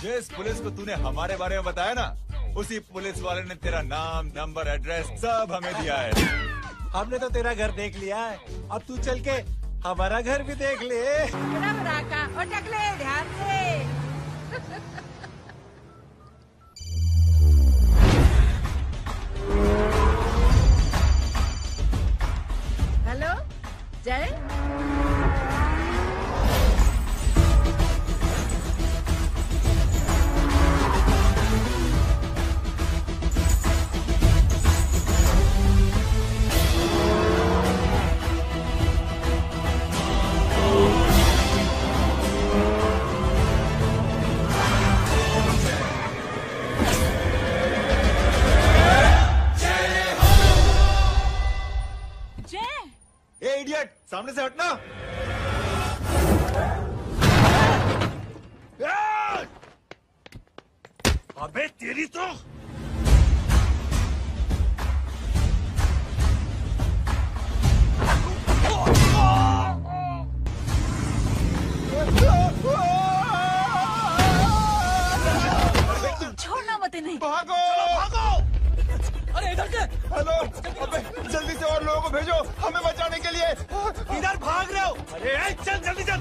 जिस पुलिस को तूने हमारे बारे में बताया ना, उसी पुलिस वाले ने तेरा नाम, नंबर, एड्रेस सब हमें दिया है। हमने तो तेरा घर देख लिया है, अब तू चल के हमारा घर भी देख ले। और टकले ध्यान से। हेलो जय। सामने से हटना। अबे तेरी तो छोड़ना मत नहीं। भागो भागो। अरे इधर से। हेलो, अबे जल्दी से और लोगों को भेजो हमें बचाने के लिए। इधर भाग रहे हो? अरे चल जल्दी चल।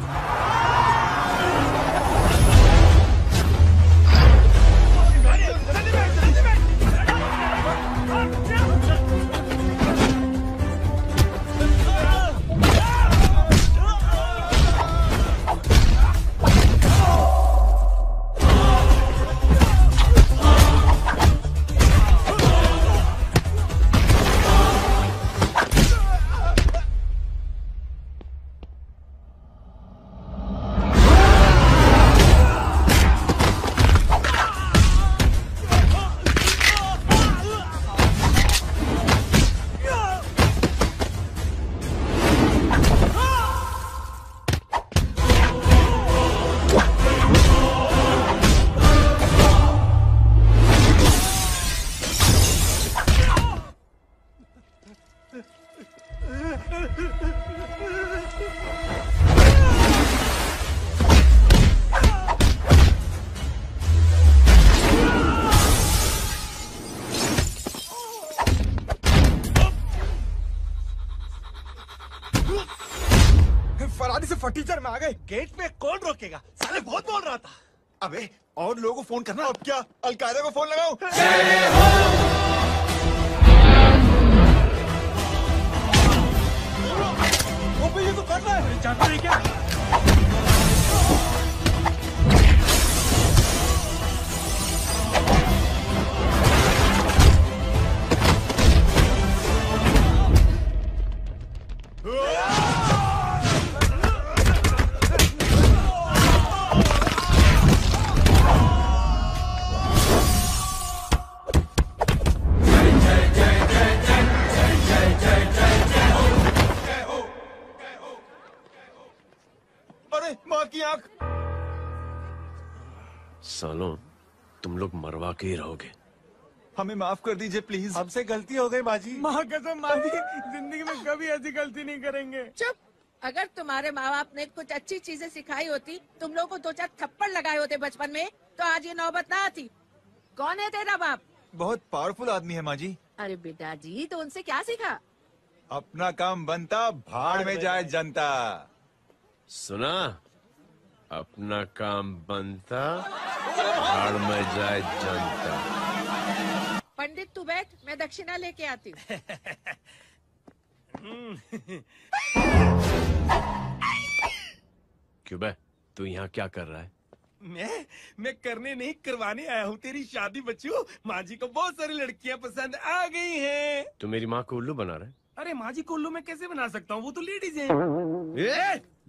फरारी से फटीचर में आ गए। गेट पे कौन रोकेगा? साले बहुत बोल रहा था। अबे और लोगों को फोन करना। अब क्या अलकायदा को फोन लगाऊं? वो भी ये तो कर रहा है। जानता नहीं क्या? माँ की आंख। सालों तुम लोग मरवा के ही रहोगे। हमें माफ कर दीजिए प्लीज। हमसे गलती हो गई बाजी। माँ कसम माँ जी, जिंदगी में कभी ऐसी गलती नहीं करेंगे। चुप। अगर तुम्हारे माँ बाप ने कुछ अच्छी चीजें सिखाई होती, तुम लोगों को 2-4 थप्पड़ लगाए होते बचपन में, तो आज ये नौबत ना आती। कौन है तेरा बाप? बहुत पावरफुल आदमी है माँ जी। अरे बेटा जी, तो उनसे क्या सीखा? अपना काम बनता, भाड़ में जाए जनता। सुना? अपना काम बनता, भाड़ में जाए जनता। पंडित तू बैठ, मैं दक्षिणा लेके आती हूँ। क्यों बे, तू यहाँ क्या कर रहा है? मैं करने नहीं करवाने आया हूँ तेरी शादी बच्चू। माँ जी को बहुत सारी लड़कियाँ पसंद आ गई हैं। तू मेरी माँ को उल्लू बना रहा है? अरे माँ जी को उल्लू मैं कैसे बना सकता हूँ? वो तो लेडीज हैं।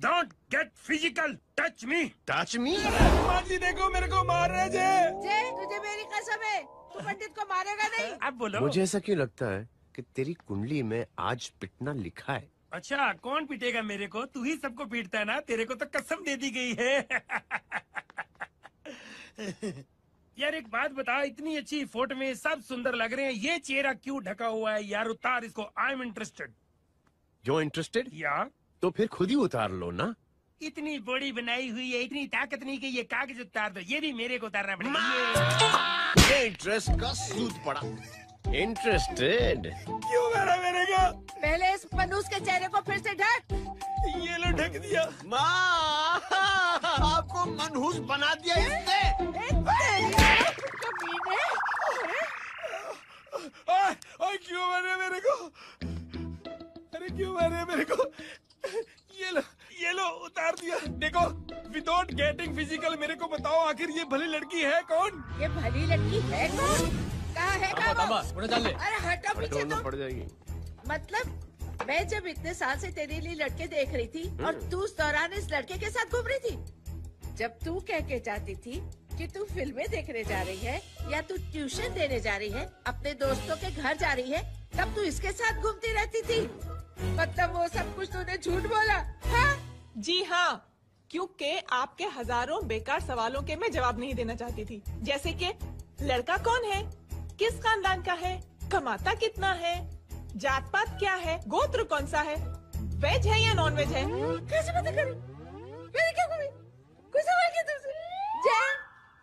Don't get physical, touch me. Touch me? माँ जी देखो मेरे को मार रहे जय, तुझे मेरी कसम है, तू पंडित को मारेगा नहीं। अब बोलो। मुझे ऐसा क्यों लगता है कि तेरी कुंडली में आज पिटना लिखा है? अच्छा, कौन पीटेगा मेरे को? तू ही सबको पीटता है ना। तेरे को तो कसम दे दी गई है। यार एक बात बता, इतनी अच्छी फोटो में सब सुंदर लग रहे हैं, ये चेहरा क्यों ढका हुआ है? यार उतार इसको। I am interested. You interested? या तो फिर खुद ही उतार लो ना। इतनी बॉडी बनाई हुई है, इतनी ताकत नहीं कि ये कागज उतार दो, ये भी मेरे को उतारना पड़ेगा। ये इंटरेस्ट का सूद पड़ा। इंटरेस्टेड? क्यों मारा मेरे को? पहले इस मनूस के चेहरे को फिर से ढक। ये लो ढक दिया। माँ, आपको मनहूस बना दिया इसने। ओए क्यों मारे मेरे को? अरे क्यों मारे मेरे को? ये लो उतार दिया। देखो, विदाउट गेटिंग फिजिकल मेरे को बताओ आखिर ये भली लड़की है कौन? ये भली लड़की है कौन? कहाँ है कहाँ वो? अरे हटो पीछे तो। पड़ जाएगी। मतलब मैं जब इतने साल से तेरे लिए लड़के देख रही थी और तू उस दौरान इस लड़के के साथ घूम रही थी। जब तू कह के जाती थी कि तू फिल्में देखने जा रही है या तू ट्यूशन देने जा रही है, अपने दोस्तों के घर जा रही है, तब तू इसके साथ घूमती रहती थी। मतलब वो सब कुछ तूने झूठ बोला? हाँ? जी हाँ, क्योंकि आपके हजारों बेकार सवालों के मैं जवाब नहीं देना चाहती थी। जैसे कि लड़का कौन है, किस खानदान का है, कमाता कितना है, जात पात क्या है, गोत्र कौन सा है, वेज है या नॉन वेज है। कैसे पता करूं? मैंने क्या करी? कोई सवाल किया तुमसे? जय,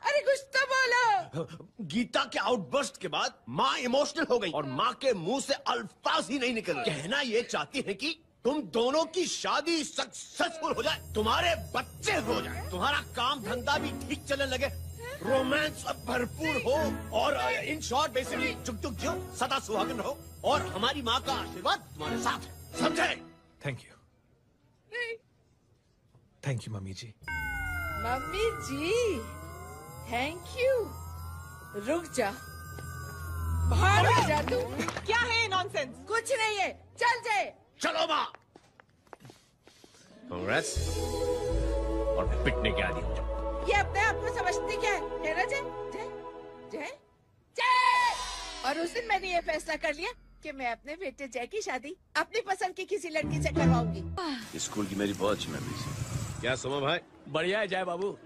अरे कुछ तो बोलो। गीता के आउटबर्स्ट के बाद माँ इमोशनल हो गई और माँ के मुंह से अल्फाज ही नहीं निकल रहे। कहना ये चाहती है कि तुम दोनों की शादी सक्सेसफुल हो जाए, तुम्हारे बच्चे हो जाए, तुम्हारा काम धंधा भी ठीक चलने लगे, रोमांस भरपूर हो और इन शॉर्ट बेसिकली जुग जुग जियो, सदा सुहागन रहो और हमारी माँ का आशीर्वाद तुम्हारे साथ है। समझे? Thank you. Thank you mummy ji. Mummy ji, thank you. रुक जा, बाहर आ जा तू। क्या है नॉनसेंस? कुछ नहीं है, चल जाए। चलो माँ। कांग्रेस और पिटने के आदि हो जाओ। ये अपने आप को समझती क्या है ना जय? जय जय जय। और उस दिन मैंने ये फैसला कर लिया कि मैं अपने बेटे जय की शादी अपनी पसंद की किसी लड़की से करवाऊंगी। स्कूल की मेरी बहुत अच्छी मेमोरीज है। क्या सोमा भाई? बढ़िया है जय बाबू।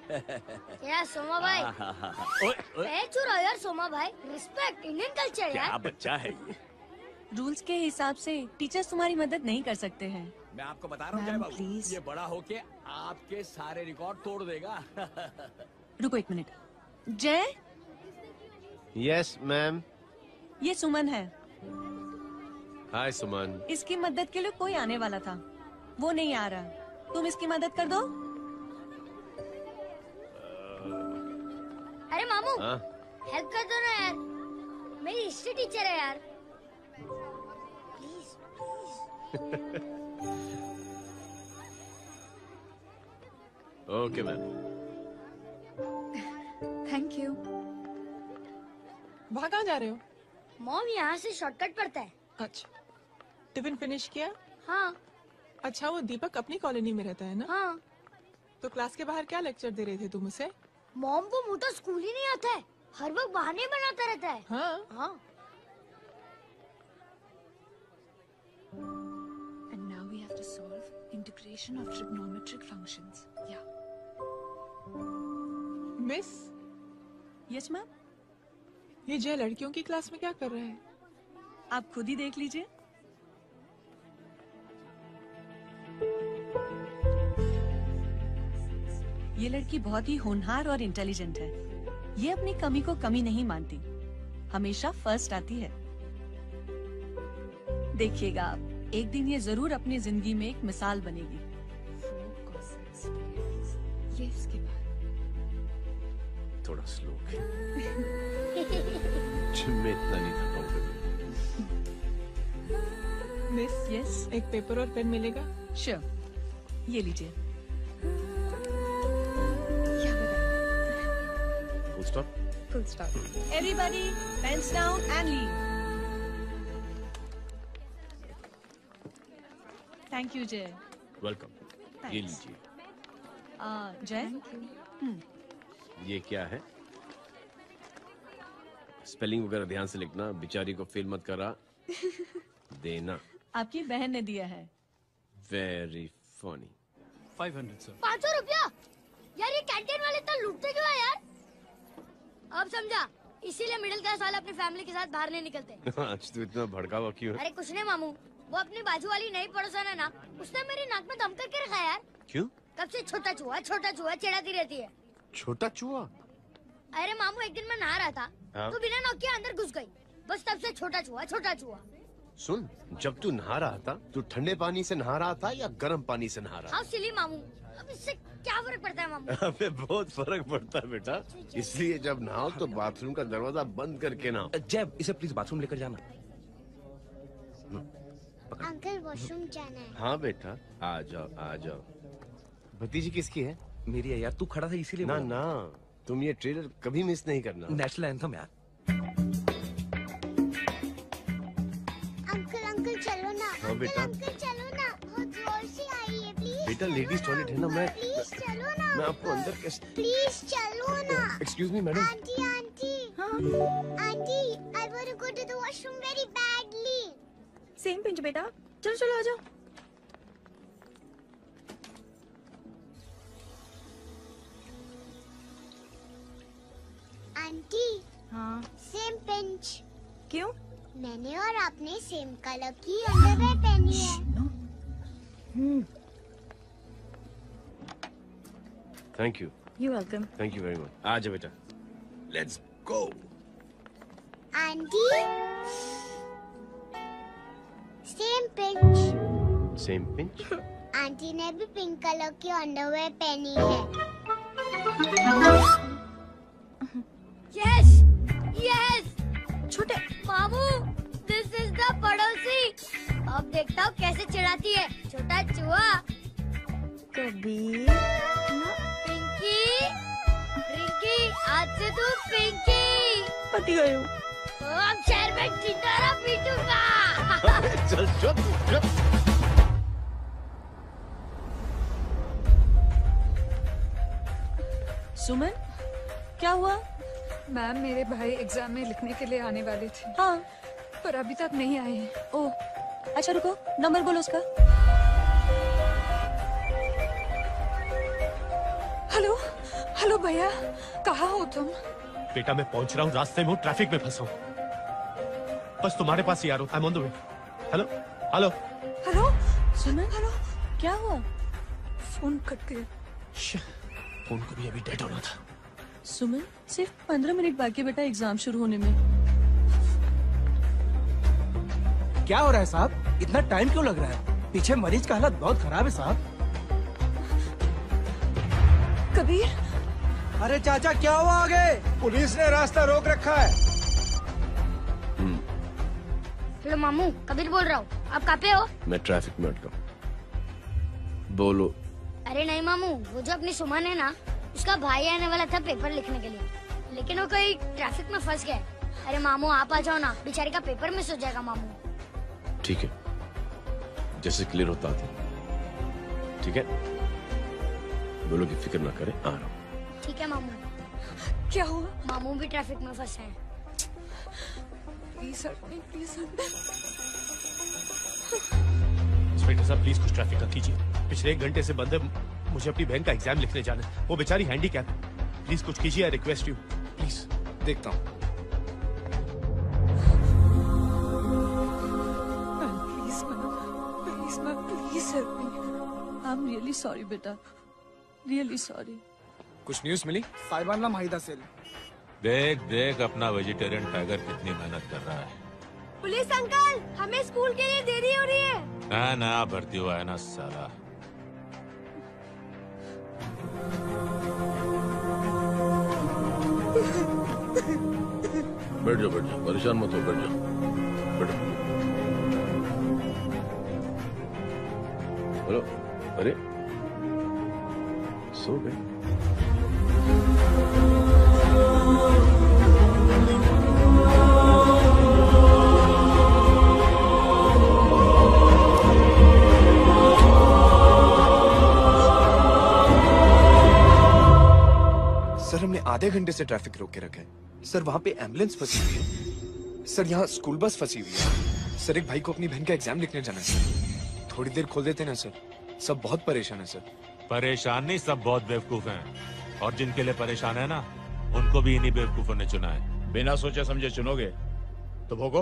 क्या सोमा भाई? चुप रहो यार सोमा भाई, रिस्पेक्ट इंडियन कल्चर क्या यार। बच्चा है ये। रूल्स के हिसाब से टीचर्स तुम्हारी मदद नहीं कर सकते हैं। मैं आपको बता रहा हूँ जय मैम, बाबू, प्लीज। ये बड़ा होके आपके सारे रिकॉर्ड तोड़ देगा। रुको एक मिनट। जय, यस मैम। ये सुमन है। हाय सुमन। इसकी मदद के लिए कोई आने वाला था, वो नहीं आ रहा। तुम इसकी मदद कर दो। अरे मामू, हाँ? हेल्प कर दो ना यार, मेरी हिस्ट्री टीचर है यार। Please please. Okay ma'am. Thank you. वहाँ कहाँ जा रहे हो? मॉम यहाँ से शॉर्टकट पड़ता है। अच्छा, टिफिन फिनिश किया? हाँ अच्छा, वो दीपक अपनी कॉलोनी में रहता है ना? हाँ। तो क्लास के बाहर क्या लेक्चर दे रहे थे तुम उसे? मॉम को मुँह तो स्कूल ही नहीं आता है, हर वक्त बहाने बनाता रहता है। हाँ। हाँ। And now we have to solve integration of trigonometric functions. Yeah. Miss, Yes ma'am. ये जय लड़कियों की क्लास में क्या कर रहा है? आप खुद ही देख लीजिए। ये लड़की बहुत ही होनहार और इंटेलिजेंट है। ये अपनी कमी को कमी नहीं मानती, हमेशा फर्स्ट आती है। देखिएगा आप, एक दिन ये जरूर अपनी जिंदगी में एक मिसाल बनेगी। ये इसके बाद थोड़ा स्लो। जिम में इतना नहीं कर पाऊंगा। मिस, यस एक पेपर और पेन मिलेगा? श्योर, ये लीजिए। Full stop. Full stop. Everybody, pens down and leave. Thank you, Jay. Welcome. ये लीजिए। जय, ये क्या है? स्पेलिंग वगैरह ध्यान से लिखना, बेचारी को फेल मत करा देना। आपकी बहन ने दिया है। Very funny. 500 सर। 500 रुपया? यार ये कैंटीन वाले तो लूटते क्यों है यार? अब समझा, इसीलिए मिडिल क्लास वाले अपनी फैमिली के साथ बाहर नहीं निकलते। आज तो इतना भड़का हुआ क्यों है? अरे कुछ नहीं मामू, वो अपनी बाजू वाली नई पड़ोसन है ना, उसने मेरी नाक में दम करके रखा है यार। क्यों? कब से छोटा चूहा चिढ़ाती रहती है। छोटा चूहा? अरे मामू एक दिन मैं नहा रहा था हाँ? तो बिना नॉक के अंदर घुस गई, बस तब से छोटा चूहा। सुन, जब तू नहा रहा था तू ठंडे पानी से नहा रहा था या गर्म पानी से नहा रहा था? हाँ सिली मामू, अब इससे क्या फर्क पड़ता है मामू? अबे बहुत फर्क पड़ता है बेटा, इसलिए जब नहाओ तो बाथरूम का दरवाजा बंद करके नहाओ। जैब, इसे प्लीज बाथरूम लेकर जाना। अंकल वॉशरूम जाना है। हाँ बेटा, आ जाओ। भतीजी किसकी है? मेरी है यार, तू खड़ा था इसीलिए। ना ना, तुम ये ट्रेलर कभी मिस नहीं करना। नेशनल एंथम यार। अंकल चलो ना। हाँ बेटा। अंकल चलो ना, बहुत जोर से आई है प्लीज। बेटा लेडीज टॉयलेट है ना, प्लीज चलो ना। मैं आपको अंदर कैसे? प्लीज चलो ना। Excuse me madam. Aunty I want to go to the washroom very badly. Same pinch बेटा, चलो आ जाओ। आंटी। हाँ सेम पिंच। क्यों? मैंने और आपने सेम कलर की अंडरवेयर पहनी है। Thank you. You welcome. Thank you very much. आ जाओ बेटा, let's go. Aunty same pinch. Same pinch? Aunty ने भी पिंक कलर की अंडरवेयर पहनी है। यस छोटे मामू, दिस इज द पड़ोसी। अब देखता हूँ कैसे चिढ़ाती है छोटा चूहा। कबीर पिंकी, रिंकी, आज से तू पिंकी। पति गई हूँ। अब शहर में टिटोरा पीटूंगा। चल चुप। सुमन, क्या हुआ? मैम, मेरे भाई एग्जाम में लिखने के लिए आने वाले थे। हाँ, पर अभी तक नहीं आए हैं। ओह, अच्छा रुको, नंबर बोलो उसका। हेलो भैया, कहाँ हो तुम? बेटा मैं पहुंच रहा हूँ, रास्ते में हूँ, ट्रैफिक में फंसा हूँ, बस तुम्हारे पास ही आ रहा हूँ। I am on the way. Hello Suman, क्या हुआ? फोन कट गया। फोन को भी अभी डेड होना था। सुमन, सिर्फ 15 मिनट बाकी बेटा एग्जाम शुरू होने में। क्या हो रहा है साहब? इतना टाइम क्यों लग रहा है? पीछे मरीज का हालत बहुत खराब है साहब। कबीर, अरे चाचा क्या हुआ आगे? पुलिस ने रास्ता रोक रखा है। हेलो मामू, कबीर बोल रहा हूँ। आप कहाँ पे हो? मैं ट्रैफिक में अटका हूँ। बोलो। अरे नहीं मामू, वो जो अपनी सुमन है ना, उसका भाई आने वाला था पेपर लिखने के लिए, लेकिन वो कहीं ट्रैफिक में फंस गया। अरे मामू आप आ जाओ ना, बेचारी का पेपर मिस हो जाएगा मामू। ठीक है, जैसे क्लियर होता है। ठीक है, बोलो कि फिक्र ना करें, आ रहा हूँ। ठीक है मामू। क्या हुआ? मामू भी ट्रैफिक में फंसे हैं। Please sir, please sir. Inspector साहब प्लीज कुछ ट्रैफिक का कीजिए। पिछले 1 घंटे से बंद है, मुझे अपनी बहन का एग्जाम लिखने जाना है। वो बेचारी हैंडीकैप है। प्लीज कुछ कीजिए, आई रिक्वेस्ट यू प्लीज। देखता हूँ। Please help me. I am really sorry बेटा, रियली सॉरी। कुछ न्यूज़ मिली? साइबाना माहिदा सेल। देख अपना वेजिटेरियन टाइगर कितनी मेहनत कर रहा है। पुलिस अंकल, हमें स्कूल के लिए देरी हो रही है। ना भर्ती हुआ है ना साला। बैठ जाओ, परेशान मत हो, बैठ जाओ, बैठो। हेलो, अरे सो गए? सर हमने आधे घंटे से ट्रैफिक रोक के रखा है। सर वहाँ पे एम्बुलेंस फंसी हुई है। सर यहाँ स्कूल बस फंसी हुई है। सर एक भाई को अपनी बहन का एग्जाम लिखने जाना है सर। थोड़ी देर खोल देते ना सर। सब बहुत परेशान है सर। परेशान नहीं, सब बहुत बेवकूफ हैं। और जिनके लिए परेशान है ना, उनको भी इन्हीं बेवकूफों ने चुना है। बिना सोचे समझे चुनोगे तो भोगो।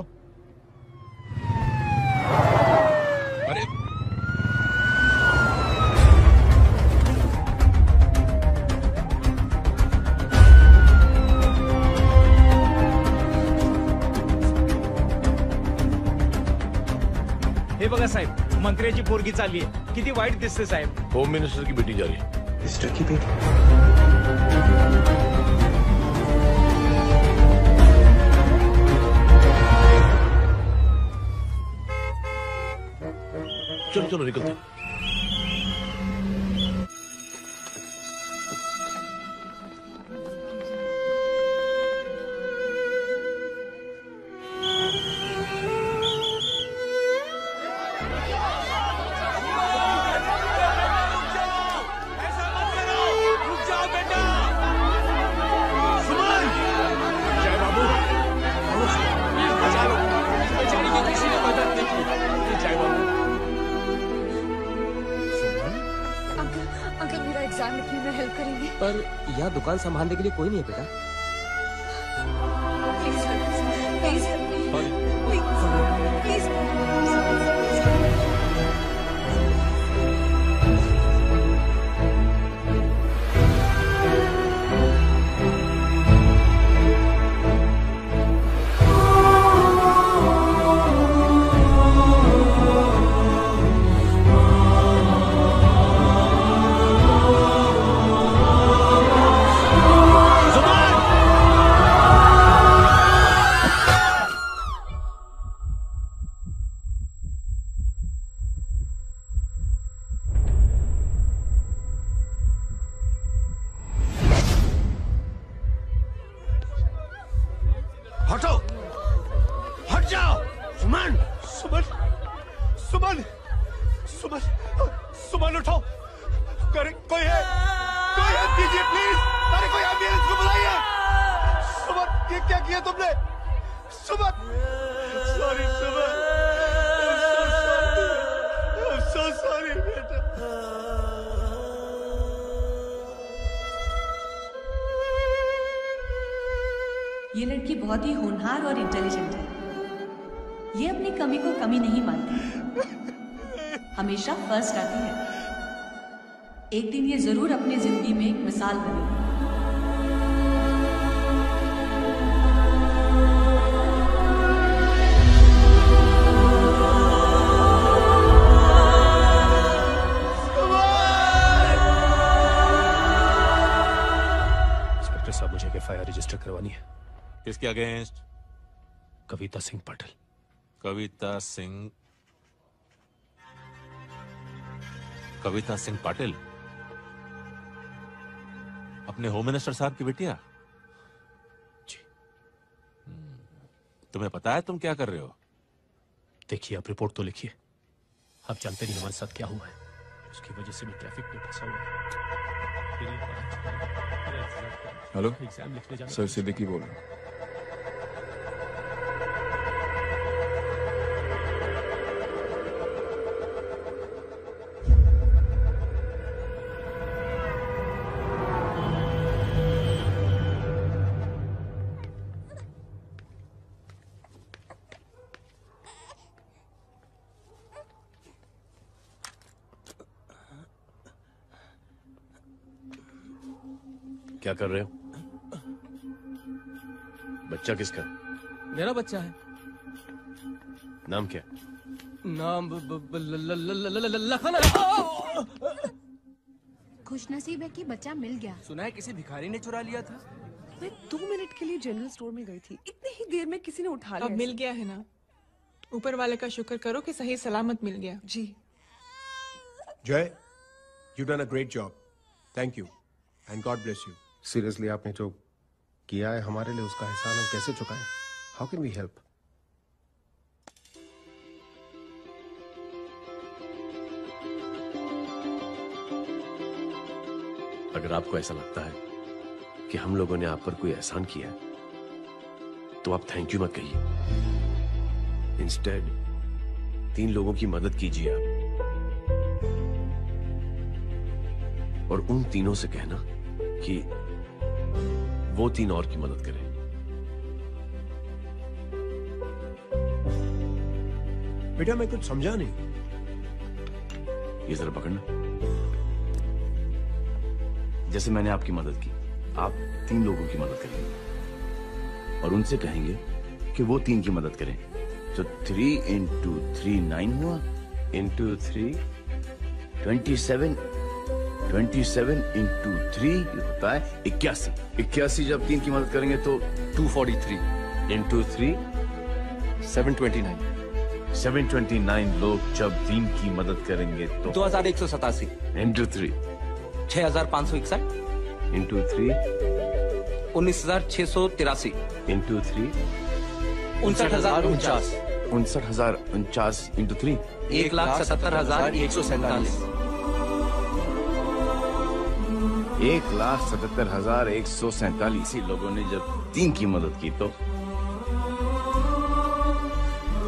अरे बघा साहेब, मंत्र्याची पोरगी चालली आहे. किती वाईट दिसते साहेब. होम मिनिस्टर की बेटी जा रही है. मिनिस्टर की बेटी? चलो चलो निकलते. पर यहाँ दुकान संभालने के लिए कोई नहीं है बेटा. हटो, हट जाओ. सुमन, सुमन, सुमन, सुमन, सुमन उठो. कोई है, कोई हेल्प कीजिए प्लीज. अरे कोई एम्बुलेंस को बुलाइए. सुमन, ये क्या किया तुमने? Suman, sorry Suman, I'm so sorry बेटा. ये लड़की बहुत ही होनहार और इंटेलिजेंट है. ये अपनी कमी को कमी नहीं मानती. हमेशा फर्स्ट आती है. एक दिन ये जरूर अपनी जिंदगी में एक मिसाल बनेगी. इंस्पेक्टर साहब, मुझे एफआईआर रजिस्टर करवानी है. किसके अगेंस्ट? कविता सिंह पाटिल. कविता सिंह पाटिल अपने होम मिनिस्टर साहब की बेटिया? जी. तुम्हें पता है तुम क्या कर रहे हो? देखिए, आप रिपोर्ट तो लिखिए. आप जानते नहीं हमारे साथ क्या हुआ है. उसकी वजह से मैं ट्रैफिक में फंसा हुआ. हेलो एग्जाम लिखने जाना. सर, सिद्दीकी बोल रहा हूँ. क्या कर रहे हो? बच्चा किसका? मेरा बच्चा है. नाम क्या? नाम लखन. खुशनसीब है कि बच्चा मिल गया. सुना है किसी भिखारी ने चुरा लिया था. मैं 2 मिनट के लिए जनरल स्टोर में गई थी. इतनी ही देर में किसी ने उठा लिया. अब मिल गया है ना. ऊपर वाले का शुक्र करो कि सही सलामत मिल गया. जी. जय, you done a great job. Thank you and God bless you. Seriously, आपने जो किया है हमारे लिए, उसका एहसान हम कैसे चुकाएं? How can we help? अगर आपको ऐसा लगता है कि हम लोगों ने आप पर कोई एहसान किया है, तो आप थैंक यू मत कहिए. इंस्टेड 3 लोगों की मदद कीजिए आप, और उन तीनों से कहना कि वो 3 और की मदद करें. बेटा, मैं कुछ समझा नहीं. ये जरा पकड़ना. जैसे मैंने आपकी मदद की, आप 3 लोगों की मदद करेंगे और उनसे कहेंगे कि वो 3 की मदद करें. तो 3 into 3 9 हुआ. into 3 27 into 3 ये होता है 81। 81 जब 3 की मदद करेंगे तो 243 into 3 729 729 लोग जब 3 की मदद करेंगे तो 2187 into 3 6561 into 3 19683 into 3 59049 59049 into 3 1,77,147 1,77,147 लोगों ने जब 3 की मदद की तो,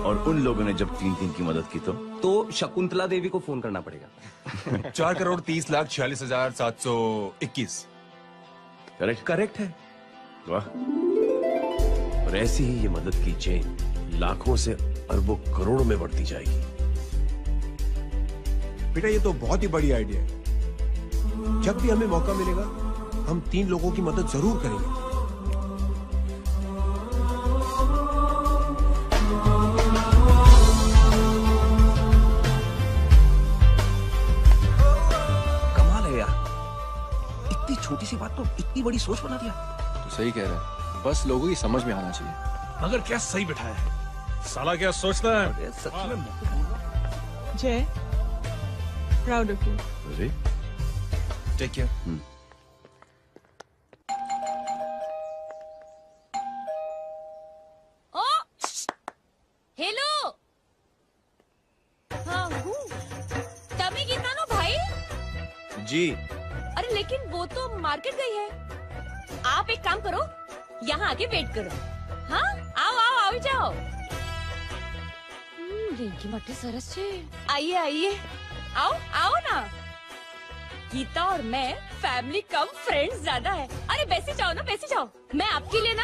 और उन लोगों ने जब 3 की मदद की तो शकुंतला देवी को फोन करना पड़ेगा। 4,30,46,721 करेक्ट है। वाह। और ऐसी ही ये मदद की चेन लाखों से अरबों करोड़ों में बढ़ती जाएगी। बेटा ये तो बहुत ही बड़ी आइडिया है। जब भी हमें मौका मिलेगा हम 3 लोगों की मदद जरूर करेंगे। कमाल है यार, इतनी छोटी सी बात को इतनी बड़ी सोच बना दिया। तो सही कह रहा है, बस लोगों की समझ में आना चाहिए। मगर क्या सही बिठाया है, साला क्या सोचता है। Jay, proud of you. जी टेक केयर। ओ हेलो हाँ हूँ तभी कितना नो भाई। जी। अरे लेकिन वो तो मार्केट गई है। आप एक काम करो, यहाँ आके वेट करो। हाँ आओ आओ आओ जाओ। रिंकी मट्टी सरस छे। आइए आइए आओ आओ ना। गीता और मैं फैमिली कम फ्रेंड्स ज्यादा है। अरे बैसी जाओ ना, बैसी जाओ। मैं आपके लिए ना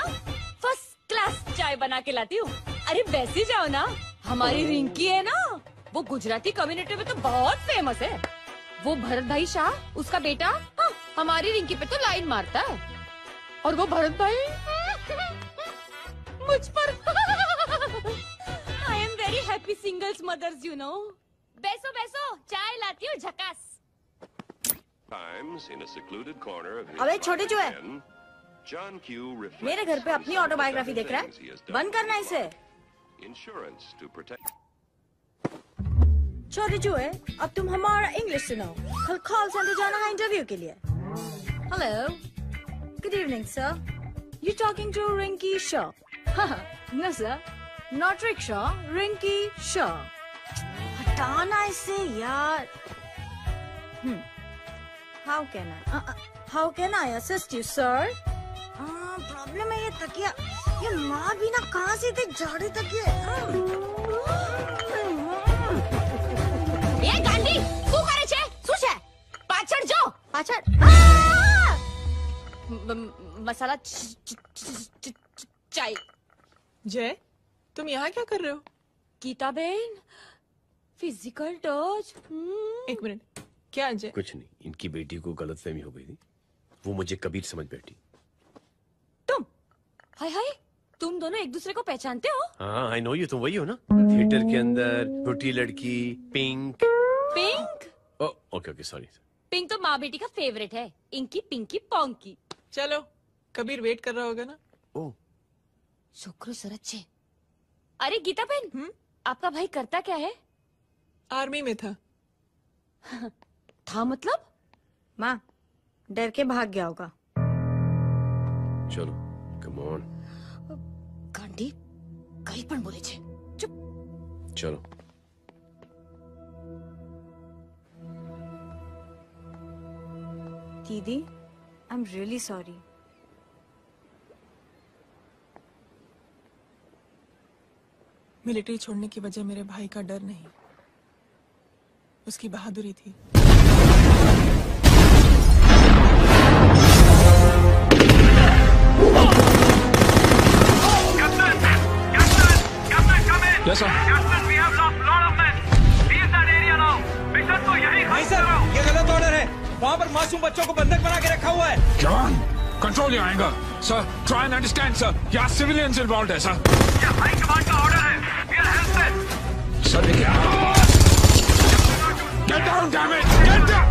फर्स्ट क्लास चाय बना के लाती हूँ। अरे बैसी जाओ ना। हमारी रिंकी है ना, वो गुजराती कम्युनिटी में तो बहुत फेमस है। वो भरत भाई शाह, उसका बेटा, हाँ, हमारी रिंकी पे तो लाइन मारता है। और वो भरत भाई मुझ पर I am very happy singles mothers you know. बैसो बैसो, चाय लाती हूँ झकास। अबे छोटे जो है, मेरे घर पे अपनी ऑटोबायोग्राफी देख रहा है, बंद करना इसे। छोटे जो है, अब तुम हमारा इंग्लिश सुनाओ। कल कॉल सेंटर जाना है इंटरव्यू के लिए। Hello, good evening sir, you talking to Rinki Shaw? No sir, not rickshaw, Rinki Shaw. हटाना इसे यार। How can I assist you, sir? Problem है ये तकिया, ये माँ भी ना कहाँ से थे झाड़ू तकिए। ये गांधी, શું કરે છે? શું છે? પાછળ જો, પાછળ। मसाला चाय। जय, तुम यहाँ क्या कर रहे हो? गीता बहन, फिजिकल टच। एक मिनट, क्या जय? कुछ नहीं, इनकी बेटी को गलतफहमी हो गई थी, वो मुझे कबीर समझ बैठी। तुम हाय हाय, तुम दोनों एक दूसरे को पहचानते हो? हाँ आई नो यू, तुम वही हो ना थिएटर के अंदर छोटी लड़की pink. Pink? Okay okay sorry. Pink तो माँ बेटी का फेवरेट है, इंकी पिंकी पोंकी। चलो, कबीर वेट कर रहा होगा ना। ओ शुक्र सरच्चे। अरे गीता बहन, आपका भाई करता क्या है? आर्मी में था। था मतलब? माँ डर के भाग गया होगा। चलो कम ऑन। गांधी कहीं पण बोले छे। चुप। चलो। दीदी, I am really sorry. Military छोड़ने की वजह मेरे भाई का डर नहीं, उसकी बहादुरी थी। Yes, sir. We have lost lot of men. Leave that area now. Mission तो यही नहीं सर, ये गलत ऑर्डर है। वहाँ पर मासूम बच्चों को बंधक बना के रखा हुआ है। John, control your anger. Sir, try and understand, sir. यहाँ civilians involved है, sir. ये हाई कमांड का ऑर्डर है। We are helpless. सर देखिए। down, damn it! Get down!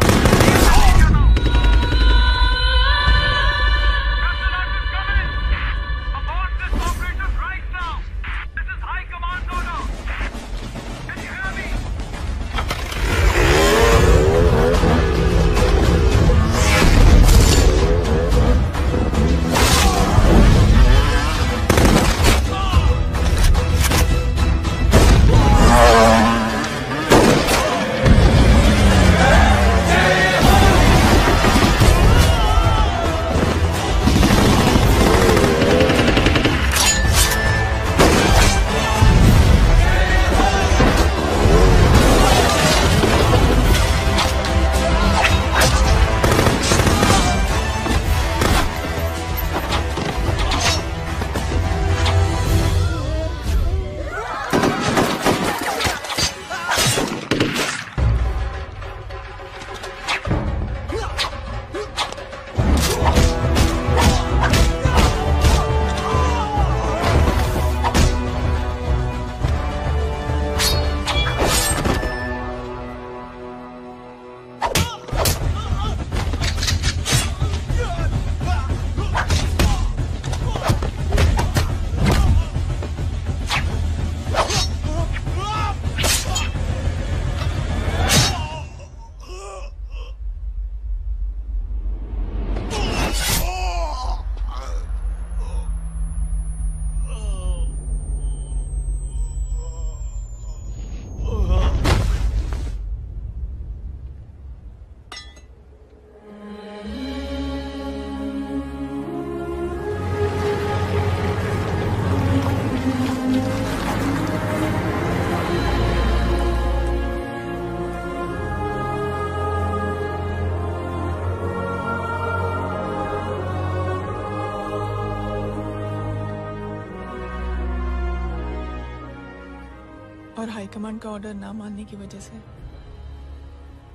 और हाईकमांड का ऑर्डर ना मानने की वजह से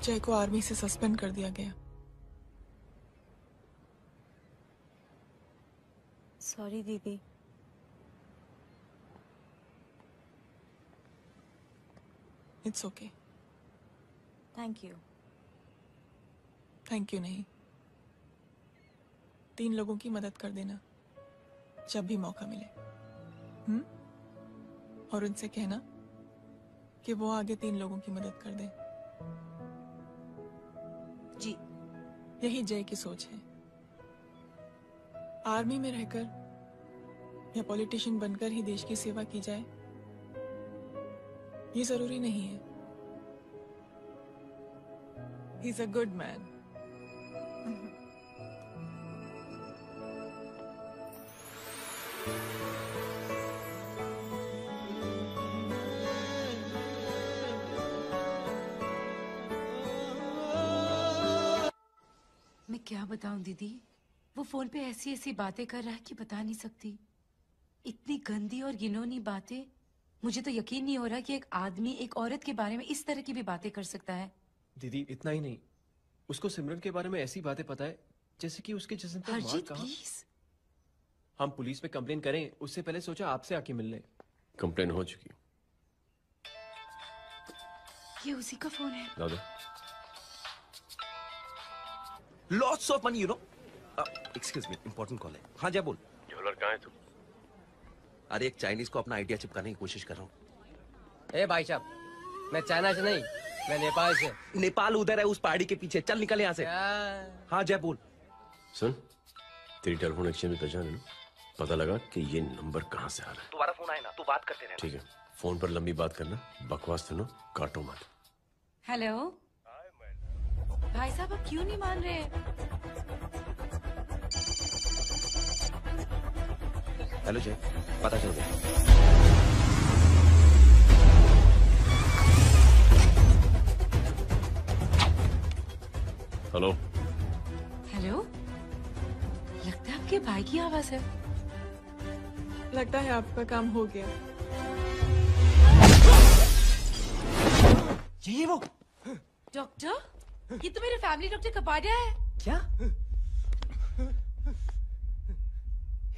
जय को आर्मी से सस्पेंड कर दिया गया। सॉरी दीदी। It's okay. Thank you. Thank you नहीं, 3 लोगों की मदद कर देना जब भी मौका मिले। और उनसे कहना कि वो आगे 3 लोगों की मदद कर दे। जी। यही जय की सोच है। आर्मी में रहकर या पॉलिटिशियन बनकर ही देश की सेवा की जाए, ये जरूरी नहीं है। He is a good man. मैं क्या बताऊं दीदी, वो फोन पे ऐसी ऐसी बातें कर रहा है कि बता नहीं सकती। इतनी गंदी और घिनौनी बातें। मुझे तो यकीन नहीं हो रहा कि एक आदमी एक औरत के बारे में इस तरह की भी बातें कर सकता है। दीदी इतना ही नहीं, उसको सिमरन के बारे में ऐसी बातें पता है जैसे कि उसके जिस्म पर मार कहाँ। हम पुलिस में कंप्लेन करें उससे पहले सोचा आपसे आके मिल लें। कंप्लेन हो चुकी। ये उसी का फोन है। दादा Lots of money, you know. Excuse me, important call है। हाँ जय बोल। ज्वेलर कहाँ है तू? अरे एक चाइनीज को अपना आइडिया चिपकाने की कोशिश कर रहा हूँ। ए भाई साहब, मैं चाइना से नहीं, मैं नेपाल से। नेपाल उधर है उस पहाड़ी के पीछे। चल निकल यहाँ से। हाँ जय बोल। सुन, तेरी टेलीफोन एक्सचेंज में पहचान है ना? पता लगा कि ये नंबर कहाँ से आ रहा है। दोबारा फोन आए ना तू बात करते रहना। ठीक है, फोन पर लंबी बात करना, बकवास सुनो, काटो मत। हेलो भाई साहब, आप क्यों नहीं मान रहे? हेलो जय, पता चल गया। हेलो हेलो, लगता है आपके भाई की आवाज है। लगता है आपका काम हो गया। ये वो डॉक्टर, ये तो मेरे फैमिली डॉक्टर कपाडिया है। क्या?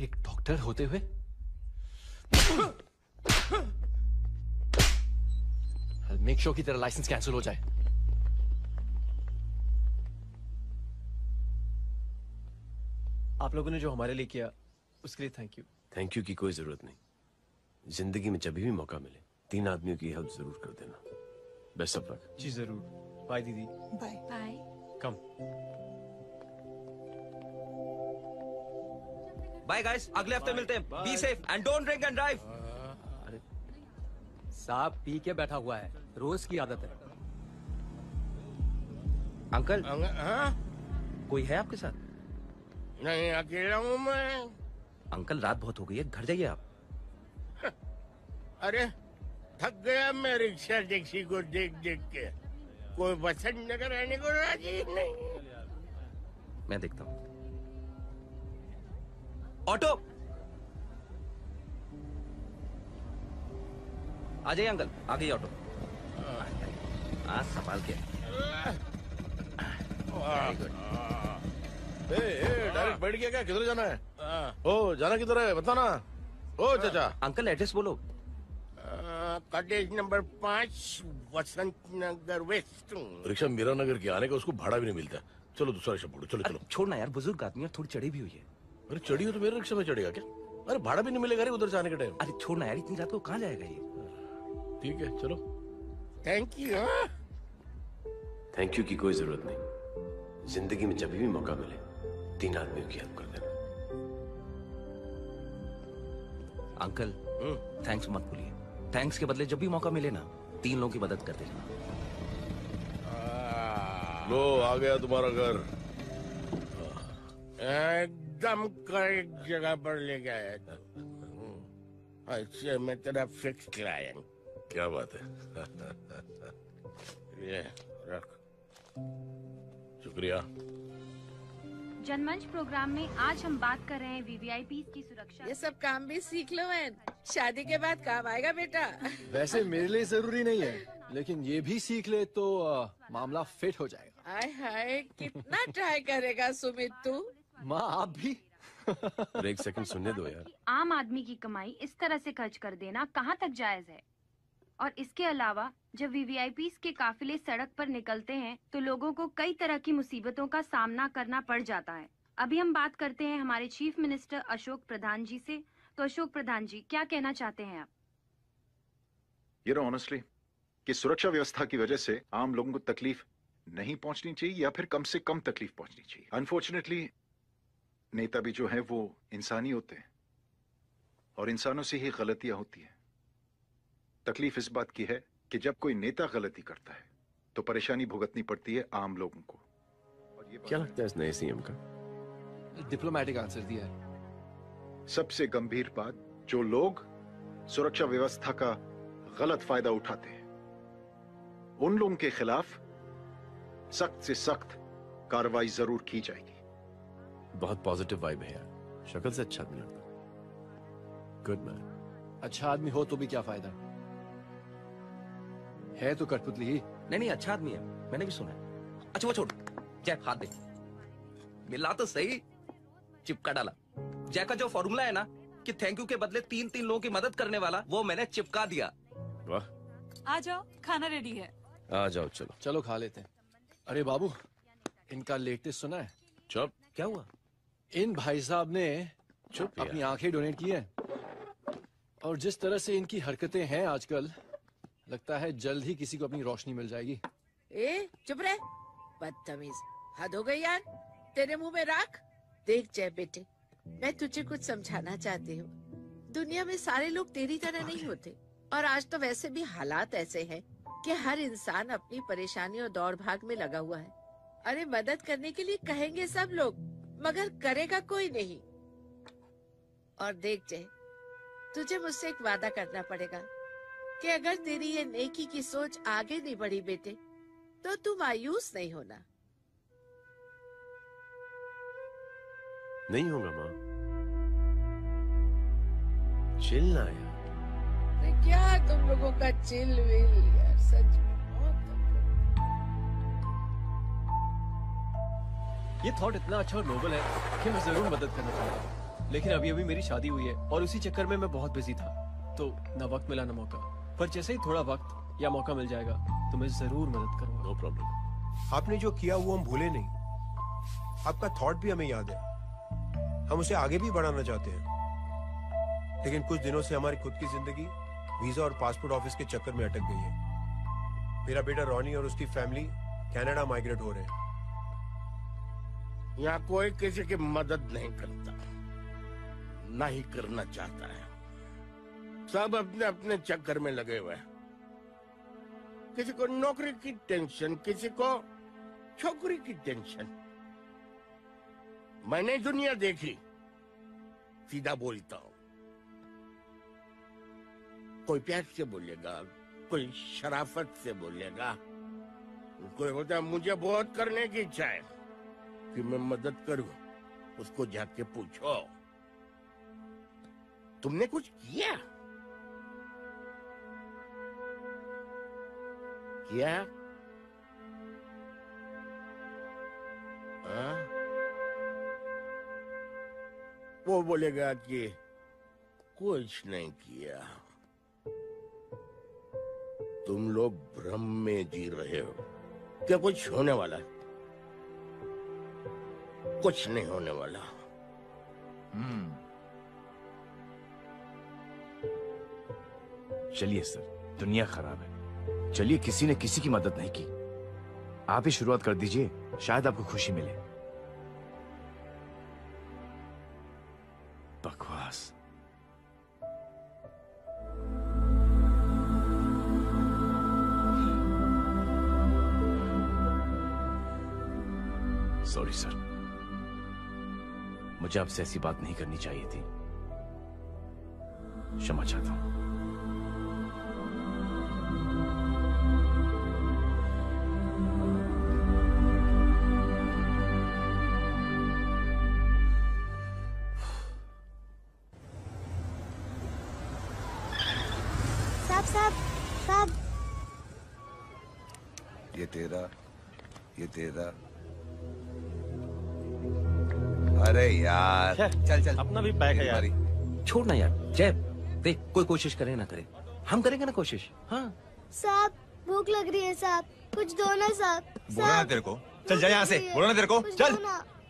एक डॉक्टर होते हुए? I'll make sure कि तेरा लाइसेंस कैंसिल हो जाए। आप लोगों ने जो हमारे लिए किया उसके लिए थैंक यू। थैंक यू की कोई जरूरत नहीं। जिंदगी में जब भी मौका मिले 3 आदमियों की हेल्प जरूर कर देना। Best of luck. जी जरूर। बाय दीदी। Bye bye. Come. Bye guys, अगले हफ्ते मिलते हैं। Be safe and don't drink and drive. साहब पी के बैठा हुआ है, रोज की आदत है। अंकल हाँ? कोई है आपके साथ? नहीं, अकेला हूँ मैं। अंकल रात बहुत हो गई है, घर जाइए आप। अरे थक गया मैं रिक्शा टैक्सी को देख देख के। कोई वसंत नगर आने को राजी नहीं। मैं देखता हूँ। ऑटो आ जाइए अंकल, आ गई ऑटो। आज संभाल के। डायरेक्ट बैठ गया क्या? किधर जाना है? ओ जाना किधर है बता ना। ओ चाचा। अंकल एड्रेस बोलो। कॉटेज नंबर 5 वसंत नगर वेस्ट। रिक्शा मीरा नगर की आने का उसको भाड़ा भी नहीं मिलता। चलो दूसरा रिक्शा पकड़ो। चलो चलो। छोड़ना यार, बुजुर्ग आदमी है, थोड़ी चढ़ी भी हुई है। अरे चढ़ी हो तो मेरे रिक्शा में चढ़ेगा क्या? अरे भाड़ा भी नहीं मिलेगा रे उधर जाने के टाइम। अरे छोड़ना यार, इतनी रात को कहाँ जाएगा ये? ठीक है चलो। Thank you. थैंक यू की कोई जरूरत नहीं। जिंदगी में जब भी मौका मिले 3 आदमियों की हेल्प कर देना। अंकल थैंक्स मत भूलिए। थैंक्स के बदले जब भी मौका मिले ना 3 लोगों की मदद कर देना। लो आ गया तुम्हारा घर। एकदम करेक्ट जगह पर ले गया था। अच्छा मैं तेरा फिक्स क्लाइंट। क्या बात है। ये रख। शुक्रिया। जनमंच प्रोग्राम में आज हम बात कर रहे हैं वीवीआईपी की सुरक्षा। ये सब काम भी सीख लो बहन, शादी के बाद काम आएगा बेटा। वैसे मेरे लिए जरूरी नहीं है, लेकिन ये भी सीख ले तो मामला फिट हो जाएगा। हाय हाय कितना ट्राई करेगा सुमित तू। माँ आप भी। अरे एक सेकंड सुनने दो यार। आम आदमी की कमाई इस तरह से खर्च कर देना कहाँ तक जायज है? और इसके अलावा जब वीवीआईपीज़ के काफिले सड़क पर निकलते हैं तो लोगों को कई तरह की मुसीबतों का सामना करना पड़ जाता है। अभी हम बात करते हैं हमारे चीफ मिनिस्टर अशोक प्रधान जी से। तो अशोक प्रधान जी क्या कहना चाहते हैं आप? ऑनेस्टली कि सुरक्षा व्यवस्था की वजह से आम लोगों को तकलीफ नहीं पहुंचनी चाहिए या फिर कम से कम तकलीफ पहुंचनी चाहिए। अनफॉर्चुनेटली नेता भी जो है वो इंसानी होते हैं और इंसानों से ही गलतियां होती हैं। तकलीफ इस बात की है कि जब कोई नेता गलती करता है तो परेशानी भुगतनी पड़ती है आम लोगों को। और ये क्या लगता है इस नए सीएम का? डिप्लोमेटिक आंसर दिया है। सबसे गंभीर बात, जो लोग सुरक्षा व्यवस्था का गलत फायदा उठाते हैं उन लोगों के खिलाफ सख्त से सख्त कार्रवाई जरूर की जाएगी। बहुत पॉजिटिव वाइब है यार। शक्ल से अच्छा आदमी लगता है। Good man. अच्छा आदमी हो तो भी क्या फायदा है तो कठपुतली ही। नहीं अच्छा आदमी है, मैंने भी सुना है। अच्छा वो छोड़, जय हाथ दे। मिला तो सही, चिपका डाला। जय का जो फॉर्मूला है ना कि थैंक यू के बदले 3 लोगों की मदद करने वाला, वो मैंने चिपका दिया। वाह। आ जाओ, खाना रेडी है। आ जाओ चलो। चलो खा लेते हैं। अरे बाबू इनका लेटेस्ट सुना है? चुप। क्या हुआ? इन भाई साहब ने चुप अपनी आंखें डोनेट की हैं और जिस तरह से इनकी हरकतें हैं आजकल लगता है जल्द ही किसी को अपनी रोशनी मिल जाएगी। ए चुप रहे, बदतमीज, हद हो गई यार। तेरे मुंह में राख। देख जय बेटे, मैं तुझे कुछ समझाना चाहती हूँ। दुनिया में सारे लोग तेरी तरह नहीं होते और आज तो वैसे भी हालात ऐसे हैं कि हर इंसान अपनी परेशानी और दौड़ भाग में लगा हुआ है। अरे मदद करने के लिए कहेंगे सब लोग मगर करेगा कोई नहीं। और देख जय, तुझे मुझसे एक वादा करना पड़ेगा कि अगर तेरी ये नेकी की सोच आगे नहीं बढ़ी बेटे तो तू मायूस नहीं होना। नहीं होगा माँ। चिल ना यार। क्या तुम लोगों का चिल विल यार, सच में ये थॉट इतना अच्छा और नोबल है कि मैं जरूर मदद करना चाहूंगा। लेकिन अभी अभी मेरी शादी हुई है और उसी चक्कर में मैं बहुत बिजी था, तो ना वक्त मिला ना मौका। पर जैसे ही थोड़ा वक्त या मौका मिल जाएगा तो मैं जरूर मदद करूंगा। No problem. आपने जो किया वो हम भूले नहीं। आपका थॉट भी हमें याद है। हम उसे आगे भी बढ़ाना चाहते हैं, लेकिन कुछ दिनों से हमारी खुद की जिंदगी वीजा और पासपोर्ट ऑफिस के चक्कर में अटक गई है। मेरा बेटा रॉनी और उसकी फैमिली कनाडा माइग्रेट हो रहे हैं। यहाँ कोई किसी की मदद नहीं करता, ना ही करना चाहता है। सब अपने अपने चक्कर में लगे हुए हैं। किसी को नौकरी की टेंशन, किसी को छोकरी की टेंशन। मैंने दुनिया देखी, सीधा बोलता हूं। कोई प्यार से बोलेगा, कोई शराफत से बोलेगा, कोई बोलता मुझे बहुत करने की इच्छा है कि मैं मदद करूं। उसको जाके पूछो, तुमने कुछ किया? किया? हाँ? वो बोलेगा कि कुछ नहीं किया। तुम लोग भ्रम में जी रहे हो क्या कुछ होने वाला है? कुछ नहीं होने वाला। चलिए सर, दुनिया खराब है। चलिए, किसी ने किसी की मदद नहीं की। आप ही शुरुआत कर दीजिए, शायद आपको खुशी मिले। बकवास। सॉरी सर, मुझे आपसे ऐसी बात नहीं करनी चाहिए थी। क्षमा चाहता हूं। साहब, ये तेरा। अरे यार, चल अपना भी बैग है यार। छोड़ ना यार। जय, देख, कोई कोशिश करे ना करे, हम करेंगे ना कोशिश। हाँ साहब, भूख लग रही है साहब, कुछ दो ना साहब। बोला ना तेरे को, चल जा यहाँ से। बोला ना तेरे को, चल।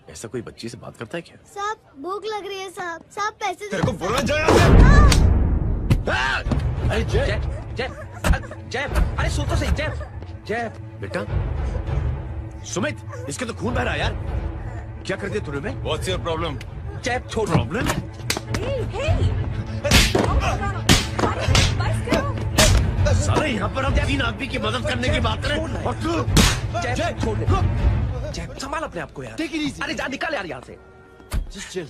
ऐसा कोई बच्ची से बात करता है क्या? साहब, भूख लग रही है साहब। साहब, पैसे तेरे को बोला जा यहाँ से। अरे जय, जय, अरे सुन तो सही। जय बेटा, सुमित, इसके तो खून बह रहा है यार। क्या कर दिया तूने बे? What's your problem? जय, छोड़। प्रॉब्लम? सारे यहाँ पर हम 3 आदमी की मदद करने की बात करें और तू जय, छोड़ दे। जय, संभाल अपने आप को यार। अरे जा, निकाल यार यहाँ से। Just chill.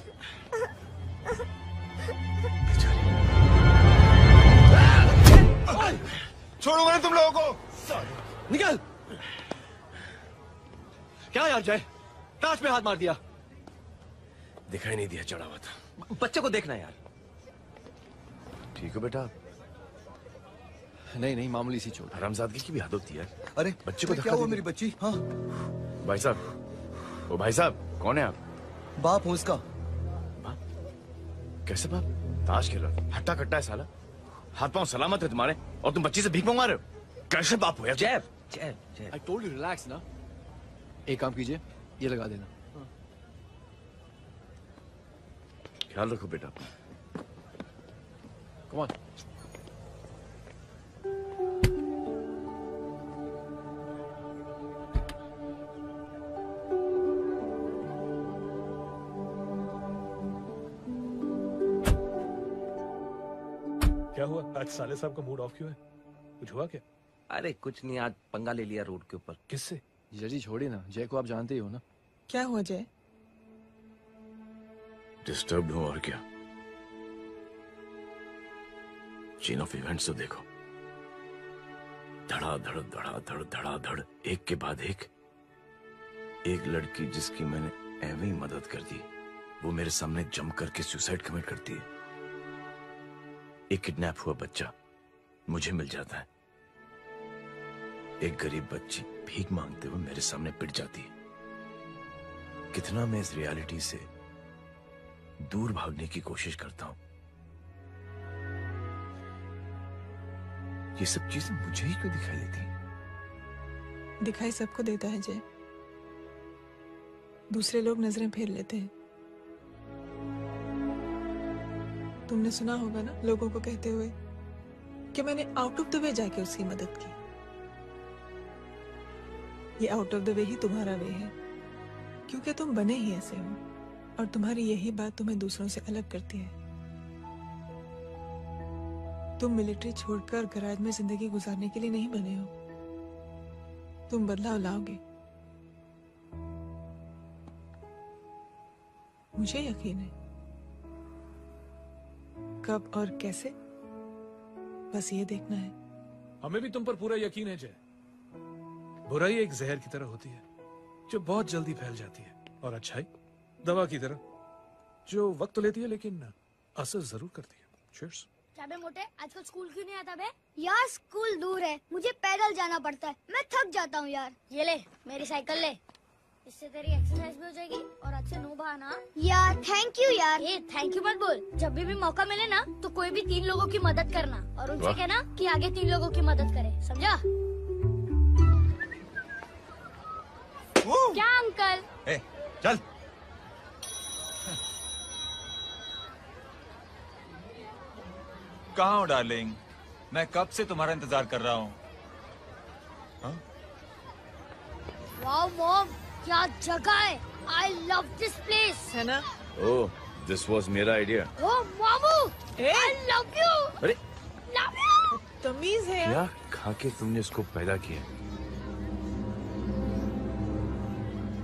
छोड़ूंगा ना तुम लोगों को। निकल। क्या यार जय, ताश पे हाथ मार दिया। दिखाई नहीं दिया, चढ़ा हुआ था। बच्चे को देखना यार। ठीक है बेटा। नहीं, मामूली सी चोट। हरामजादगी की भी हद होती है। अरे बच्चे को क्या हुआ मेरी बच्ची? हाँ भाई साहब, ओ भाई साहब, कौन है आप? बाप हूँ उसका। कैसे बाप? ताश खेल रहा, हट्टा कट्टा है साला। हाथ पांव सलामत है तुम्हारे और तुम बच्ची से भीख मंगवा रहे हो। कैसे बाप हो यार? जय, I told you relax ना। एक काम कीजिए, ये लगा देना। ख्याल रखो बेटा। Come on. क्या हुआ? आज साले साहब का मूड ऑफ क्यों है? कुछ हुआ क्या? अरे कुछ नहीं, आज पंगा ले लिया रोड के ऊपर। किससे? जी छोड़िए ना, जय को आप जानते ही हो ना। क्या हुआ जय? डिस्टर्ब्ड हूं और क्या। चेन ऑफ इवेंट्स तो देखो, धड़ाधड़ धड़ाधड़ धड़ाधड़, एक के बाद एक लड़की जिसकी मैंने एवं ही मदद कर दी, वो मेरे सामने जम करके सुसाइड कमिट करती है। एक किडनैप हुआ बच्चा मुझे मिल जाता है। एक गरीब बच्ची भीख मांगते हुए मेरे सामने पिट जाती है। कितना मैं इस रियलिटी से दूर भागने की कोशिश करता हूं। ये सब चीजें मुझे ही क्यों दिखाई देती हैं? दिखाई सबको देता है जय, दूसरे लोग नजरें फेर लेते हैं। तुमने सुना होगा ना लोगों को कहते हुए कि मैंने आउट ऑफ द वे जाके उसकी मदद की। ये आउट ऑफ द वे ही तुम्हारा वे है, क्योंकि तुम बने ही ऐसे हो और तुम्हारी यही बात तुम्हें दूसरों से अलग करती है। तुम मिलिट्री छोड़कर गराज में जिंदगी गुजारने के लिए नहीं बने हो। तुम बदलाव लाओगे, मुझे यकीन है। कब और कैसे, बस ये देखना है। हमें भी तुम पर पूरा यकीन है जय। बुराई एक जहर की तरह होती है जो बहुत जल्दी फैल जाती है, और अच्छाई दवा की तरह जो वक्त लेती है लेकिन असर जरूर करती है। चीयर्स। क्या बे मोटे, आजकल स्कूल क्यों नहीं आता बे? यार स्कूल दूर है, मुझे पैदल जाना पड़ता है, मैं थक जाता हूँ यार। ये ले मेरी साइकिल ले, इससे तेरी एक्सरसाइज भी हो जाएगी और अच्छे नो बहाना। यार थैंक यू यार। ये थैंक यू मत बोल, जब भी मौका मिले ना तो कोई भी 3 लोगों की मदद करना और उनसे कहना कि आगे 3 लोगों की मदद करे, समझा? क्या अंकल? ए, चल। कहाँ हो डार्लिंग? मैं कब से तुम्हारा इंतजार कर रहा हूँ। वाओ मॉम, क्या जगह है। I love this place. है ना? ओह, दिस वाज मेरा आइडिया। ओह मामू, I love you. अरे Love you. तमीज है क्या खा के तुमने इसको पैदा किया?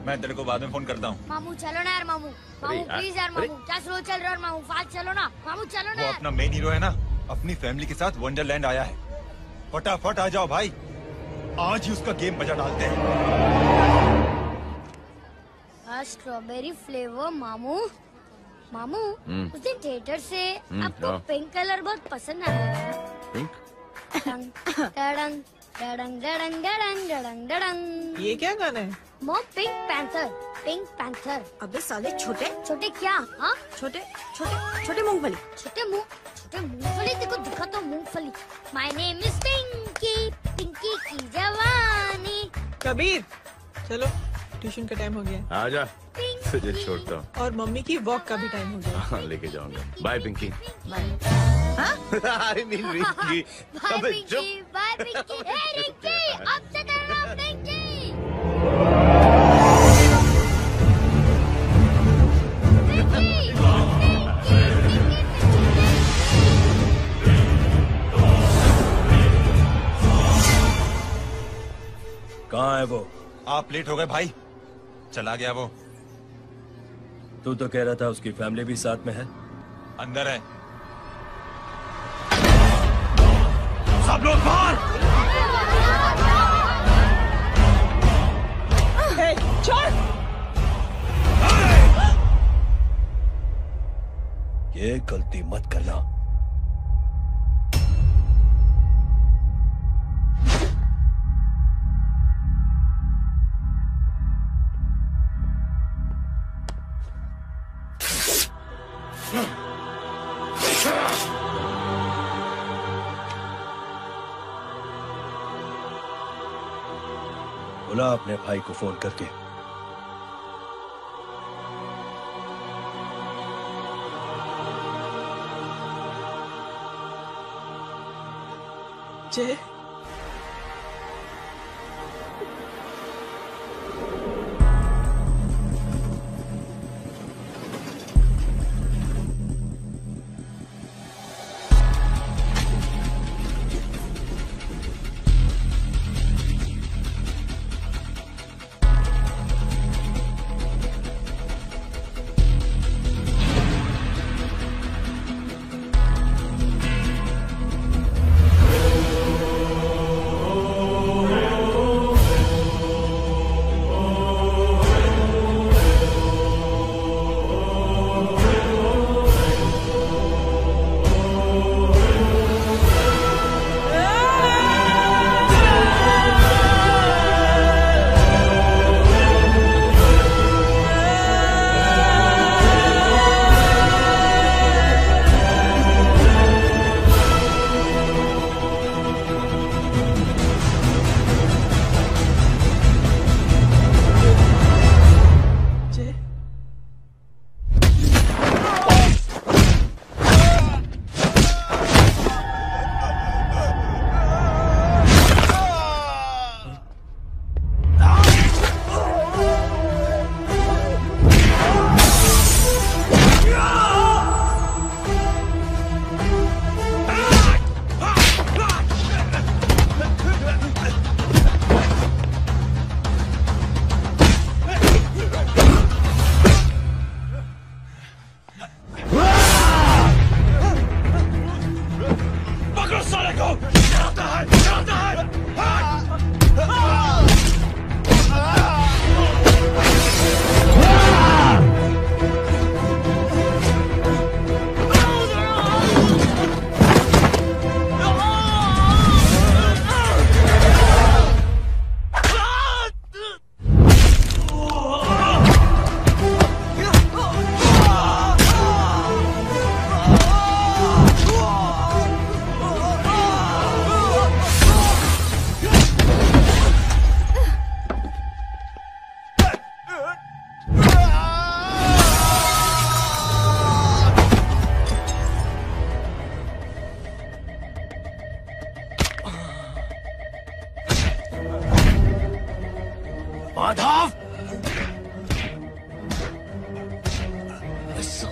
मैं तेरे को बाद में फोन करता हूँ। मामू चलो ना यार, मामू मामू प्लीज यार, मामू क्या स्लो चल रहा है मामू, फास्ट चलो ना मामू, चलो ना वो यार। अपना मेन हीरो है ना, अपनी फैमिली के साथ वंडरलैंड आया है। फटाफट आ जाओ भाई, आज ही उसका गेम बजा डालते हैं। स्ट्रॉबेरी फ्लेवर मामू। मामू हम्म। उस दिन थिएटर से आपको हाँ। पिंक कलर बहुत पसंद आया। पिंक? डडंग डडंग डडंग डडंग डडंग डडंग डडंग। ये क्या गाना है? Mom pink panther, pink panther. अबे साले छोटे छोटे क्या? हाँ छोटे छोटे छोटे मूंगफली। छोटे मूंगफली देखो, दिखा तो मूंगफली। My name is Pinky, Pinky की जवानी। कबीर चलो, ट्यूशन का टाइम हो गया। आजा, तुझे छोड़ता हूँ। और मम्मी की वॉक का भी टाइम हो गया। हाँ, लेके जाऊंगा। Bye Pinky. I mean Rinki. Bye अबे पिंकी, बाय पिंकी। हे रिंकी, अब से करना पिंकी। कहाँ है वो? आप लेट हो गए भाई, चला गया वो। तू तो कह रहा था उसकी फैमिली भी साथ में है। अंदर है। सब लोग बाहर। ये गलती मत करना। बुला अपने भाई को फोन करके। जय,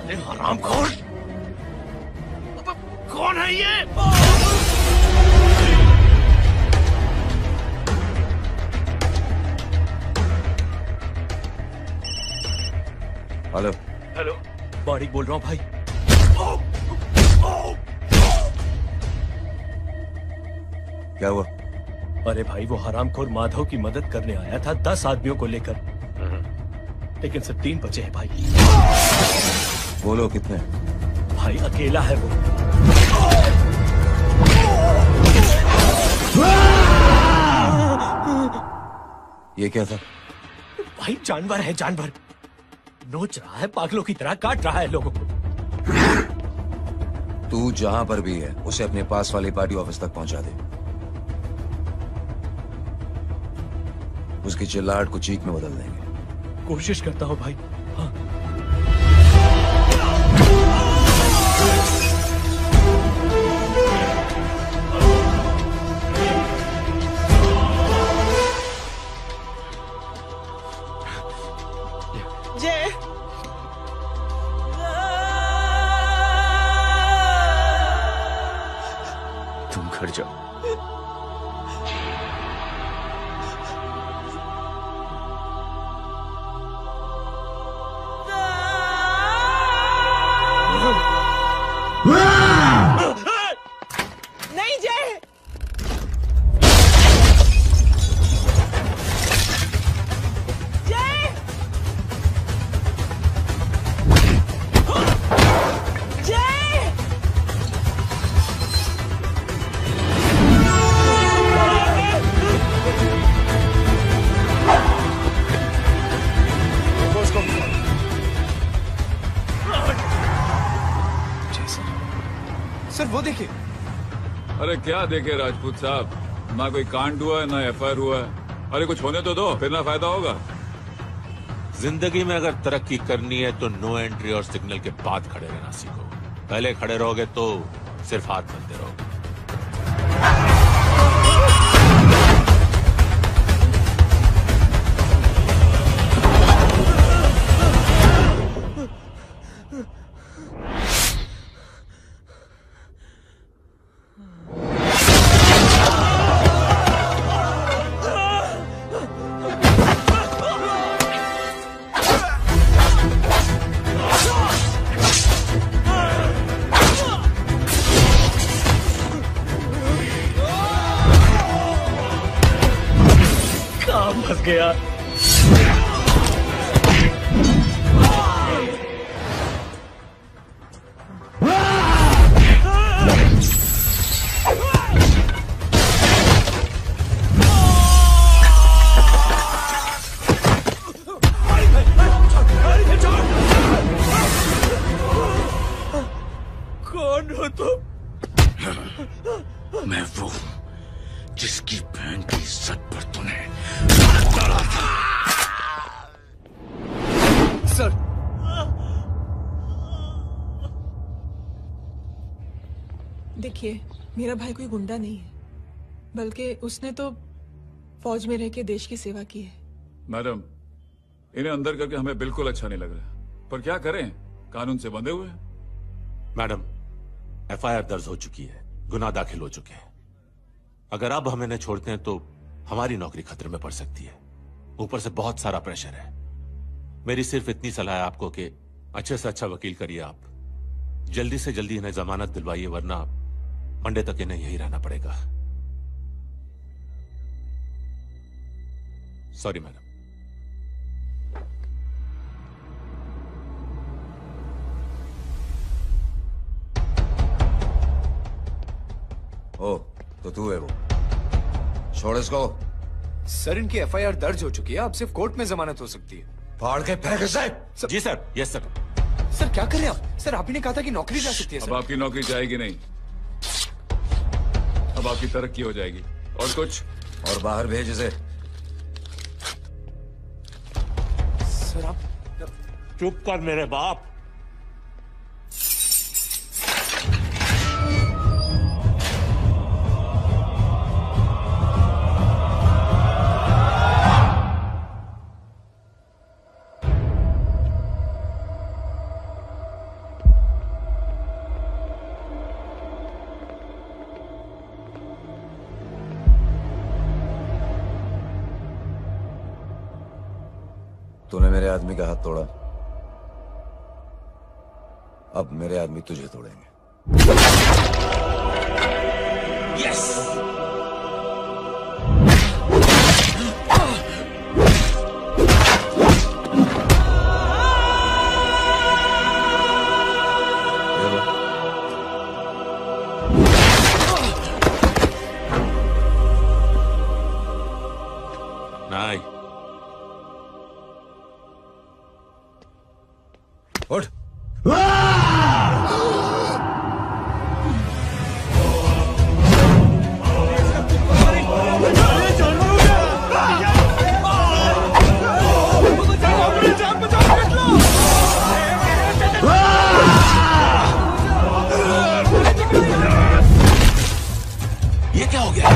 अरे हरामखोर! कौन है ये? हेलो। हेलो, बारीक बोल रहा हूँ भाई। क्या हुआ? अरे भाई, वो हरामखोर माधव की मदद करने आया था 10 आदमियों को लेकर, लेकिन सिर्फ 3 बचे हैं भाई। बोलो कितने? भाई अकेला है वो। ये क्या था? भाई जानवर है, जानवर। नोच रहा है, पागलों की तरह काट रहा है लोगों को। तू जहां पर भी है उसे अपने पास वाली पार्टी ऑफिस तक पहुंचा दे। उसकी चिल्लाहट को चीख में बदल देंगे। कोशिश करता हूं भाई। हाँ। जय, तुम घर जाओ। नहीं जय, जय, जय, सर वो देखिए। अरे क्या देखे राजपूत साहब, ना कोई कांड हुआ है ना एफआईआर हुआ है। अरे कुछ होने तो दो, फिर ना फायदा होगा। जिंदगी में अगर तरक्की करनी है तो नो एंट्री और सिग्नल के बाद खड़े रहना सीखो। पहले खड़े रहोगे तो सिर्फ हाथ मिलते रहोगे। काम फंस गया। कौन हो तुम? मैं वो हूं जिसकी बहन की इज्जत पर तूने हाथ डाला था। सर, देखिए मेरा भाई कोई गुंडा नहीं है, बल्कि उसने तो फौज में रह के देश की सेवा की है। मैडम, इन्हें अंदर करके हमें बिल्कुल अच्छा नहीं लग रहा, पर क्या करें, कानून से बंधे हुए हैं। मैडम, एफआईआर दर्ज हो चुकी है, गुनाह दाखिल हो चुके हैं। अगर अब हम इन्हें छोड़ते हैं तो हमारी नौकरी खतरे में पड़ सकती है। ऊपर से बहुत सारा प्रेशर है। मेरी सिर्फ इतनी सलाह है आपको कि अच्छे से अच्छा वकील करिए आप। जल्दी से जल्दी इन्हें जमानत दिलवाइए, वरना मंडे तक इन्हें यही रहना पड़ेगा। Sorry madam. ओ, तो तू है वो। छोड़ इसको। सर, इनकी एफआईआर दर्ज हो चुकी है, अब सिर्फ कोर्ट में जमानत हो सकती है। फाड़ के फेंक इसे। जी सर। Yes sir. सर क्या कर रहे हैं आप? सर, आप ही ने कहा था कि नौकरी जा सकती है। अब आपकी नौकरी जाएगी नहीं, अब आपकी तरक्की हो जाएगी। और कुछ? और बाहर भेज इसे। सर आप चुप कर मेरे बाप। मेरे आदमी का हाथ तोड़ा, अब मेरे आदमी तुझे तोड़ेंगे। यस! नहीं, उठ। ये क्या हो गया?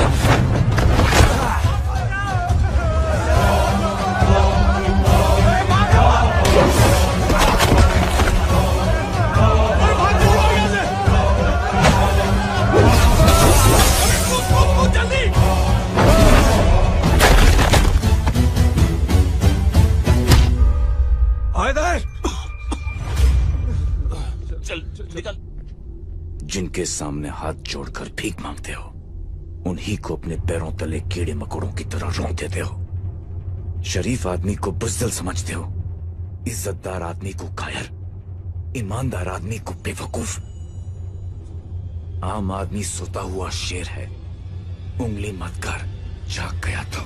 निकल। जिनके सामने हाथ जोड़कर भीख मांगते हो, उन्हीं को अपने पैरों तले कीड़े मकोड़ों की तरह रोक देते हो। शरीफ आदमी को बुज़दिल समझते हो, इज्जतदार आदमी को कायर, ईमानदार आदमी को बेवकूफ। आम आदमी सोता हुआ शेर है, उंगली मत कर, जाग गया तो।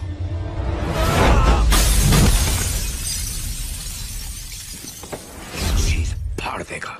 चीर फाड़ देगा।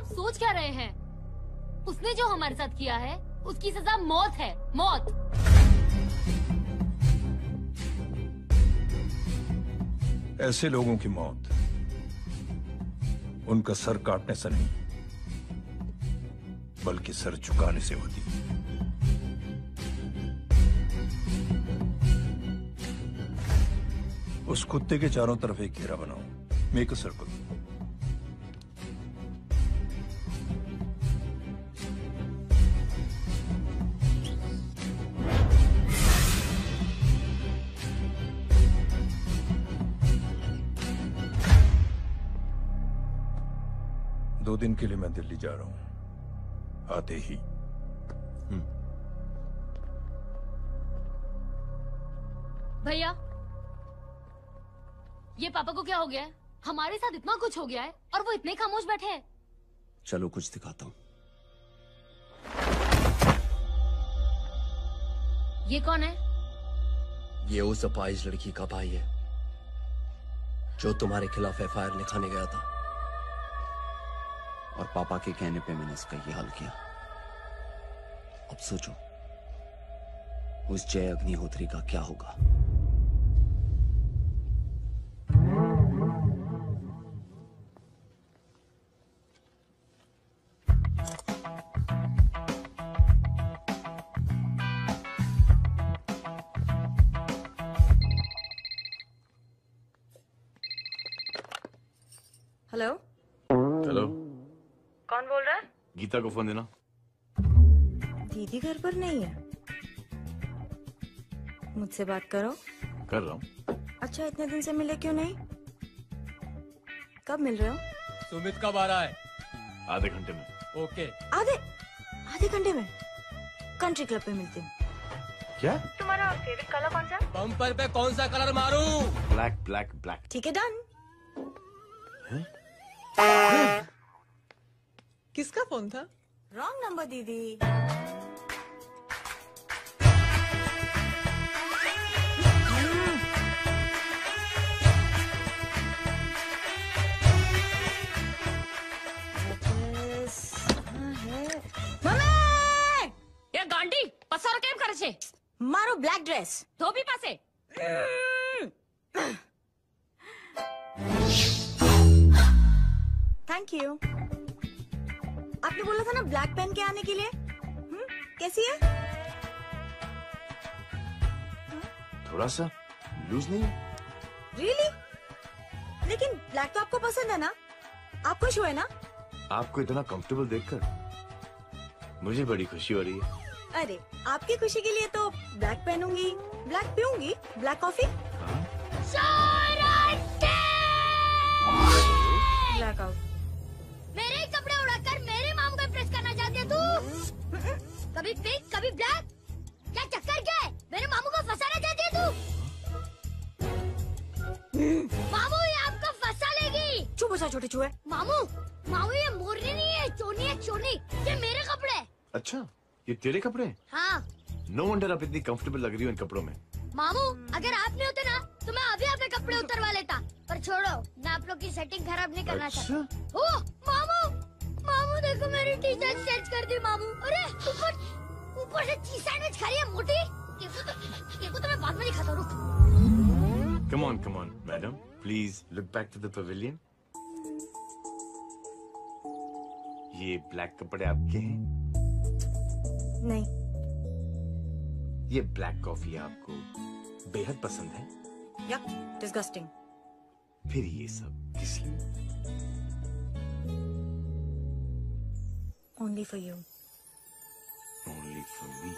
सोच क्या रहे हैं? उसने जो हमारे साथ किया है, उसकी सजा मौत है, मौत। ऐसे लोगों की मौत उनका सर काटने से नहीं, बल्कि सर झुकाने से होती है। उस कुत्ते के चारों तरफ एक घेरा बनाओ, मेक अ सर्कल। दो दिन के लिए मैं दिल्ली जा रहा हूं, आते ही। भैया, ये पापा को क्या हो गया है? हमारे साथ इतना कुछ हो गया है और वो इतने खामोश बैठे हैं। चलो कुछ दिखाता हूँ। ये कौन है? ये उस अपाहिज लड़की का भाई है जो तुम्हारे खिलाफ एफआईआर लिखाने गया था, और पापा के कहने पे मैंने इसका ये हाल किया। अब सोचो उस जय अग्निहोत्री का क्या होगा। हेलो हेलो, कौन बोल रहा है? गीता को फोन देना। दीदी घर पर नहीं है। मुझसे बात करो। कर रहा हूँ। अच्छा, इतने दिन से मिले क्यों नहीं? कब मिल रहे हो? सुमित कब आ रहा है? आधे घंटे में। ओके। आधे घंटे में कंट्री क्लब पे मिलते हैं। क्या? तुम्हारा फेवरेट कलर कौन सा? बम्पर पे कौन सा कलर मारूं? Black black black. ठीक है, डन। किसका फोन था? रॉन्ग नंबर दीदी। એ ગાંડી પસારો કેમ કરે છે? મારો બ્લેક ડ્રેસ ધોબી પાસે. Thank you. आपने बोला था ना ब्लैक पेन के आने के लिए। कैसी है? थोड़ा सा लूज नहीं है? रियली? लेकिन ब्लैक तो आपको पसंद है ना? आप खुश हुए ना? आपको इतना कंफर्टेबल देखकर मुझे बड़ी खुशी हो रही है। अरे आपकी खुशी के लिए तो ब्लैक पहनूंगी, ब्लैक पीऊंगी, ब्लैक कॉफी। Black out. मेरे ही कपड़े उड़ाकर मेरे मामू को इम्प्रेस करना चाहती है तू? कभी पिंक कभी ब्लैक, क्या चक्कर क्या है? मेरे मामू को फंसाना चाहती है तू? मामू ये आपको फंसा लेगी। चुप हो जा छोटे चूहे। मामू मामू ये मोरनी नहीं है, चोनी है चोनी। ये मेरे कपड़े हैं। अच्छा ये तेरे कपड़े हैं? हाँ नो वंडर आप इतनी कंफर्टेबल लग रही हो इन कपड़ों में। मामू अगर आप नहीं होते ना तो मैं अभी आपके कपड़े उतरवा लेता। पर छोड़ो, मैं आप लोग की सेटिंग खराब नहीं करना चाहता। ओह मामू मामू देखो मेरी टी शर्ट चेंज कर दी मामू। अरे ऊपर से चीज सैंडविच खा रही है मोटी। देखो तो मैं बाद में दिखाता हूँ। Come on madam, please look back to the pavilion. ये ब्लैक कपड़े आपके हैं? नहीं। ये ब्लैक कॉफी आपको बेहद पसंद है? या डिस्गस्टिंग। फिर ये सब किस लिए? Only for you. Only for me.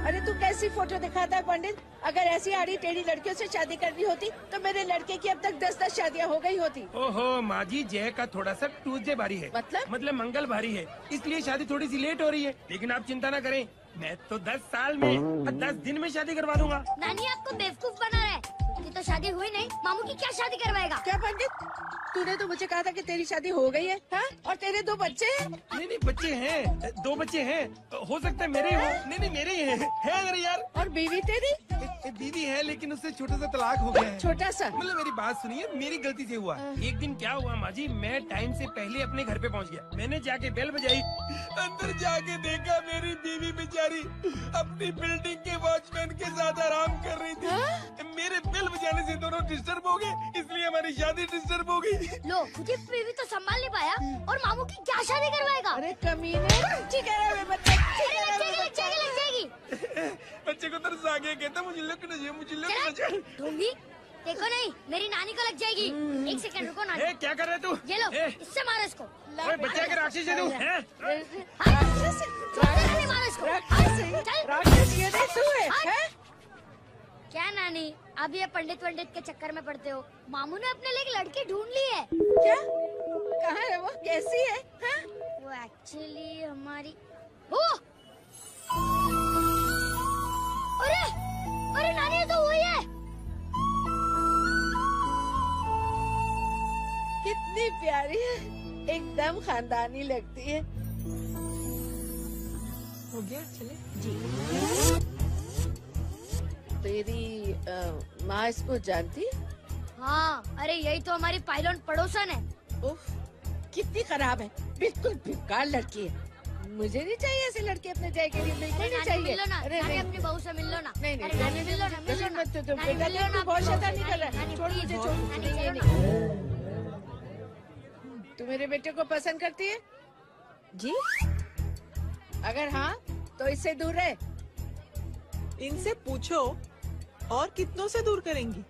अरे तू कैसी फोटो दिखाता है पंडित? अगर ऐसी आड़ी टेढ़ी लड़कियों से शादी करनी होती तो मेरे लड़के की अब तक 10-10 शादियां हो गई होती। ओहो माँ जी, जय का थोड़ा सा ट्यूसडे भारी है। मतलब मंगल भारी है, इसलिए शादी थोड़ी सी लेट हो रही है। लेकिन आप चिंता ना करें, मैं तो 10 साल में 10 दिन में शादी करवा दूंगा। नानी आपको बेवकूफ बना रहा है। उसकी तो शादी हुई नहीं, मामू की क्या शादी करवाएगा? क्या पंडित, तूने तो मुझे कहा था कि तेरी शादी हो गई है, हाँ? और तेरे 2 बच्चे हैं? नहीं बच्चे हैं, 2 बच्चे हैं। हो सकता है मेरे ही हो। नहीं मेरे ही हैं। है अगर यार। और बीवी तेरी? बीवी है लेकिन उससे छोटा सा तलाक हो गया है। छोटा सा? मतलब मेरी बात सुनिए, मेरी गलती से हुआ। एक दिन क्या हुआ माँ जी, मैं टाइम से पहले अपने घर पे पहुँच गया। मैंने जाके बेल बजाई, अंदर जाके देखा मेरी बीवी बेचारी अपनी बिल्डिंग के वॉचमैन के साथ आराम कर रही थी। मेरे बेल बजाने से दोनों डिस्टर्ब हो गए, इसलिए हमारी शादी डिस्टर्ब हो गई। लो मुझे बीवी तो संभाल नहीं पाया और मामू की क्या शादी करवाएगा? अरे कमीने, ठीक है बच्चे। बच्चे को तरस आ गया, कहता मुझे लगना चाहिए, मुझे लगना चाहिए। ढूंढी देखो नहीं, मेरी नानी को लग जाएगी। 1 सेकंड रुको नानी। क्या कर रहे तू? ये लो, इससे मारो इसको। ओए बच्चा के राक्षस है तू? मारो इसको। राक्षस ये नहीं तू है? क्या नानी, अब ये पंडित के चक्कर में पड़ते हो? मामू ने अपने लिए एक लड़की ढूंढ ली है। क्या? कहाँ है वो? कैसी है? हा? वो एक्चुअली हमारी अरे नानी ये तो वही है। कितनी प्यारी है, एकदम खानदानी लगती है। हो गया, चले जी। तेरी माँ इसको जानती? हाँ, अरे यही तो हमारी पायलट पड़ोसन है। उफ, कितनी खराब है, बिल्कुल बेकार लड़की है। मुझे नहीं चाहिए ऐसी लड़की अपने जय के लिए, बिल्कुल नहीं चाहिए। मिलो ना, अरे नानी अपनी बहू से मिल लो ना। नहीं अरे नानी मिल लो ना, मिल लो ना। मत तो बेटा तू बहुत शैतानी कर रहा है। छोड़ मुझे, छोड़ मुझे, ये नहीं। तू मेरे बेटे को पसंद करती है? जी। अगर हाँ तो इससे दूर रहे। इनसे पूछो और कितनों से दूर करेंगी?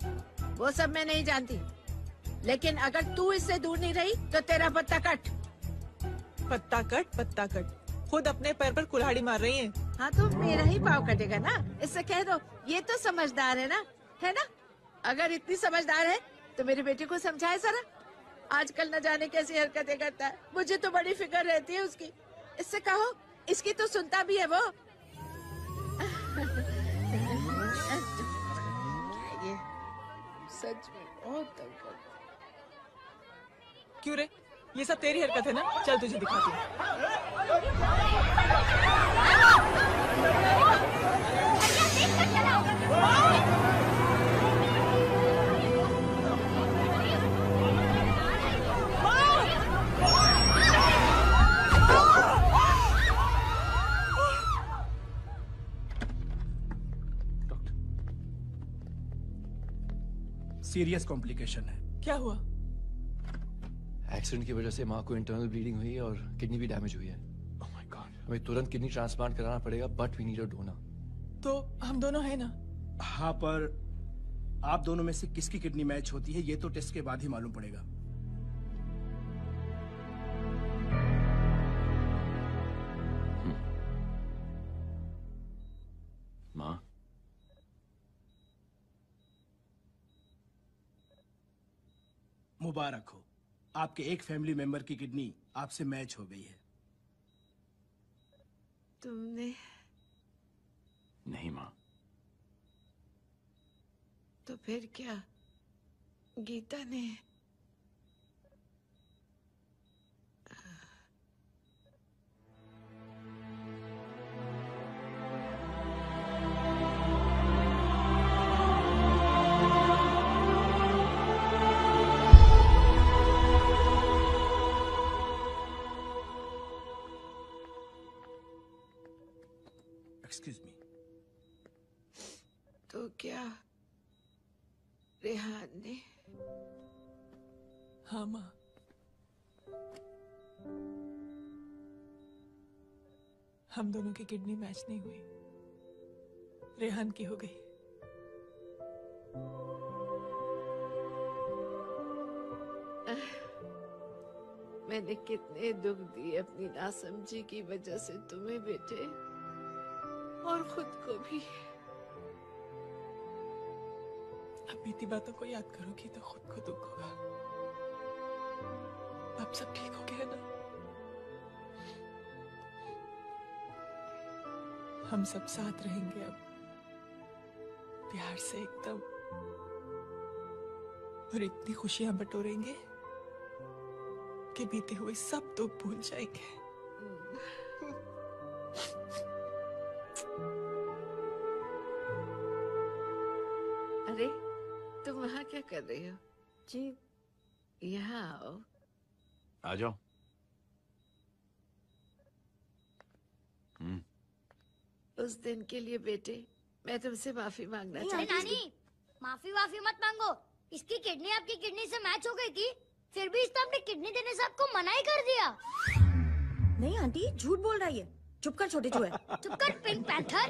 वो सब मैं नहीं जानती, लेकिन अगर तू इससे दूर नहीं रही तो तेरा पत्ता कट। पत्ता कट, खुद अपने पैर पर कुल्हाड़ी मार रही हैं। हाँ तो मेरा ही पाँव कटेगा ना, इससे कह दो। ये तो समझदार है ना, है ना? अगर इतनी समझदार है तो मेरे बेटे को समझाए जरा। आजकल न जाने कैसी हरकतें करता है। मुझे तो बड़ी फिक्र रहती है उसकी। इससे कहो, इसकी तो सुनता भी है वो। ये सच में बहुत तंग करता है। क्यों रे, ये सब तेरी हरकत है ना? चल तुझे दिखाती हूँ। सीरियस कॉम्प्लिकेशन है। क्या हुआ? एक्सीडेंट की वजह से माँ को इंटरनल ब्लीडिंग हुई है और किडनी भी डैमेज हुई है। Oh my god. हमें तुरंत किडनी ट्रांसप्लांट कराना पड़ेगा, but we need a donor. तो हम दोनों हैं ना? हाँ, पर आप दोनों में से किसकी किडनी मैच होती है ये तो टेस्ट के बाद ही मालूम पड़ेगा। माँ, मुबारक हो, आपके एक फैमिली मेंबर की किडनी आपसे मैच हो गई है। तुमने? नहीं माँ। तो फिर क्या? गीता ने? Excuse me. तो क्या रेहान ने? हाँ माँ। हम दोनों की किडनी मैच नहीं हुई, रेहान की हो गई। मैंने कितने दुख दिए अपनी नासमझी की वजह से तुम्हें बेटे, और खुद को भी। अब बीती बातों को याद करोगी तो खुद को दुख होगा। अब सब ठीक हो गया ना? हम सब साथ रहेंगे अब, प्यार से एकदम, और इतनी खुशियां बटोरेंगे कि बीते हुए सब दुख भूल जाएंगे। अरे तुम वहाँ क्या कर रही हो? जी यहाँ आओ। आ जाओ। उस दिन के लिए बेटे मैं तुमसे माफी मांगना अरे चाहती हूँ। नानी, माफी वाफी मत मांगो। इसकी किडनी आपकी किडनी से मैच हो गई थी, फिर भी इसने अपनी किडनी देने से आपको मना ही कर दिया। नहीं आंटी, झूठ बोल रही है। चुप कर छोटे चूहे। चुप कर पिंक पैंथर।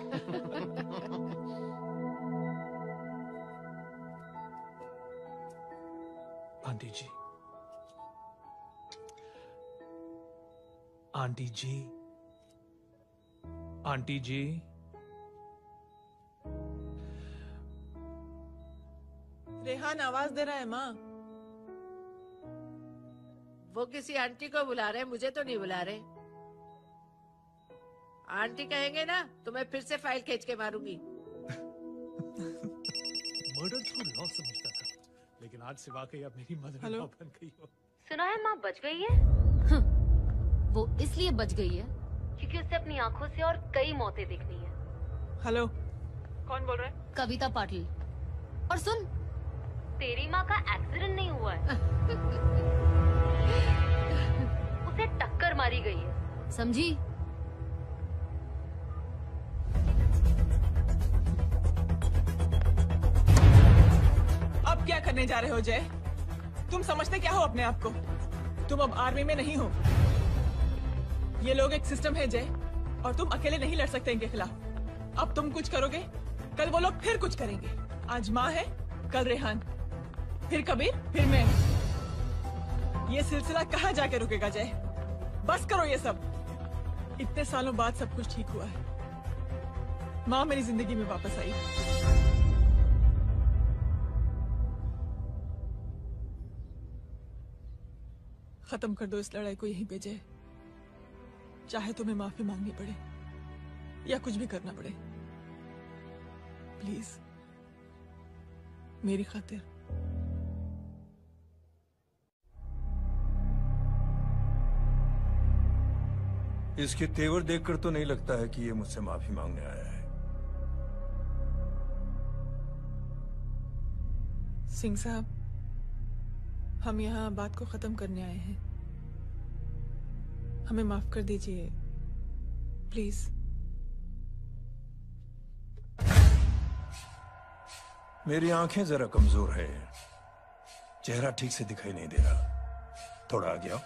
आंटी जी, आंटी जी, आंटी जी, रेहान आवाज दे रहा है माँ। वो किसी आंटी को बुला रहे हैं, मुझे तो नहीं बुला रहे। आंटी कहेंगे ना तो मैं फिर से फाइल खींच के मारूंगी। मर्डर थ्रू लॉ समझता था, लेकिन आज से वाकई अब मेरी मदर इन लॉ बन गई हो। सुना है माँ बच गई है। वो इसलिए बच गई है क्योंकि उसे अपनी आंखों से और कई मौतें देखनी है। हेलो, कौन बोल रहा है? कविता पाटिल। और सुन, तेरी माँ का एक्सीडेंट नहीं हुआ है, उसे टक्कर मारी गई है, समझी? अब क्या करने जा रहे हो जय? तुम समझते क्या हो अपने आप को? तुम अब आर्मी में नहीं हो। ये लोग एक सिस्टम है जय, और तुम अकेले नहीं लड़ सकते इनके खिलाफ। अब तुम कुछ करोगे, कल वो लोग फिर कुछ करेंगे। आज माँ है, कल रेहान, फिर कबीर, फिर मैं। ये सिलसिला कहाँ जाके रुकेगा जय? बस करो ये सब। इतने सालों बाद सब कुछ ठीक हुआ है। माँ मेरी जिंदगी में वापस आई। खत्म कर दो इस लड़ाई को यहीं पे जय। चाहे तुम्हें माफी मांगनी पड़े या कुछ भी करना पड़े, प्लीज मेरी खातिर। इसके तेवर देखकर तो नहीं लगता है कि ये मुझसे माफी मांगने आया है। सिंह साहब, हम यहाँ बात को खत्म करने आए हैं। हमें माफ कर दीजिए प्लीज। मेरी आंखें जरा कमजोर है, चेहरा ठीक से दिखाई नहीं दे रहा। थोड़ा आगे आओ,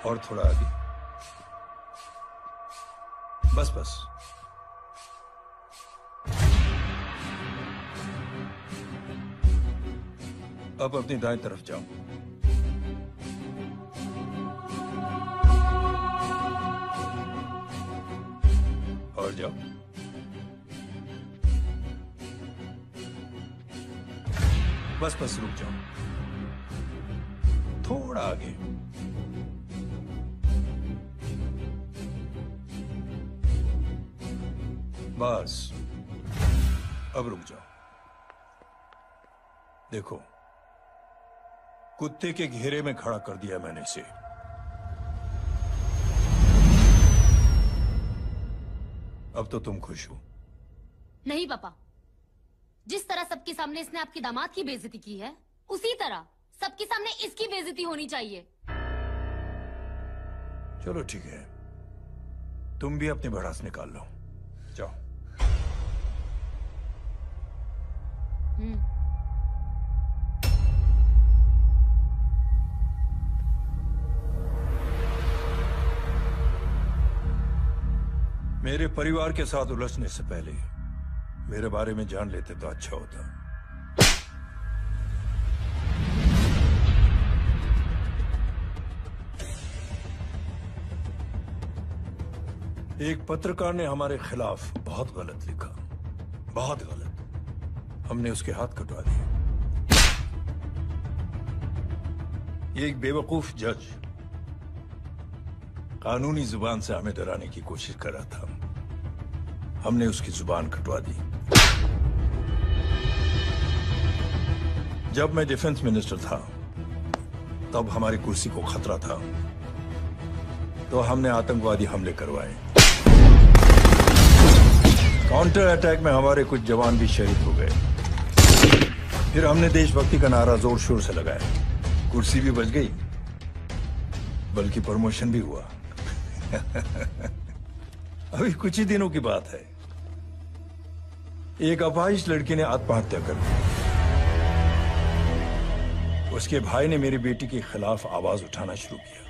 और थोड़ा आगे, बस बस। अब अपनी दाएं तरफ जाओ। और जाओ। बस बस रुक जाओ, थोड़ा आगे। बस अब रुक जाओ। देखो, कुत्ते के घेरे में खड़ा कर दिया मैंने इसे। अब तो तुम खुश हो? नहीं पापा, जिस तरह सबके सामने इसने आपकी दामाद की बेइज्जती की है, उसी तरह सबके सामने इसकी बेइज्जती होनी चाहिए। चलो ठीक है, तुम भी अपनी भड़ास निकाल लो, जाओ। मेरे परिवार के साथ उलझने से पहले मेरे बारे में जान लेते तो अच्छा होता। एक पत्रकार ने हमारे खिलाफ बहुत गलत लिखा, बहुत गलत। हमने उसके हाथ कटवा दिए। एक बेवकूफ जज कानूनी जुबान से हमें डराने की कोशिश कर रहा था। हमने उसकी जुबान कटवा दी। जब मैं डिफेंस मिनिस्टर था, तब हमारी कुर्सी को खतरा था, तो हमने आतंकवादी हमले करवाए। काउंटर अटैक में हमारे कुछ जवान भी शहीद हो गए। फिर हमने देशभक्ति का नारा जोर शोर से लगाया। कुर्सी भी बच गई, बल्कि प्रमोशन भी हुआ। अभी कुछ ही दिनों की बात है, एक अपाहिज लड़की ने आत्महत्या कर ली। उसके भाई ने मेरी बेटी के खिलाफ आवाज उठाना शुरू किया।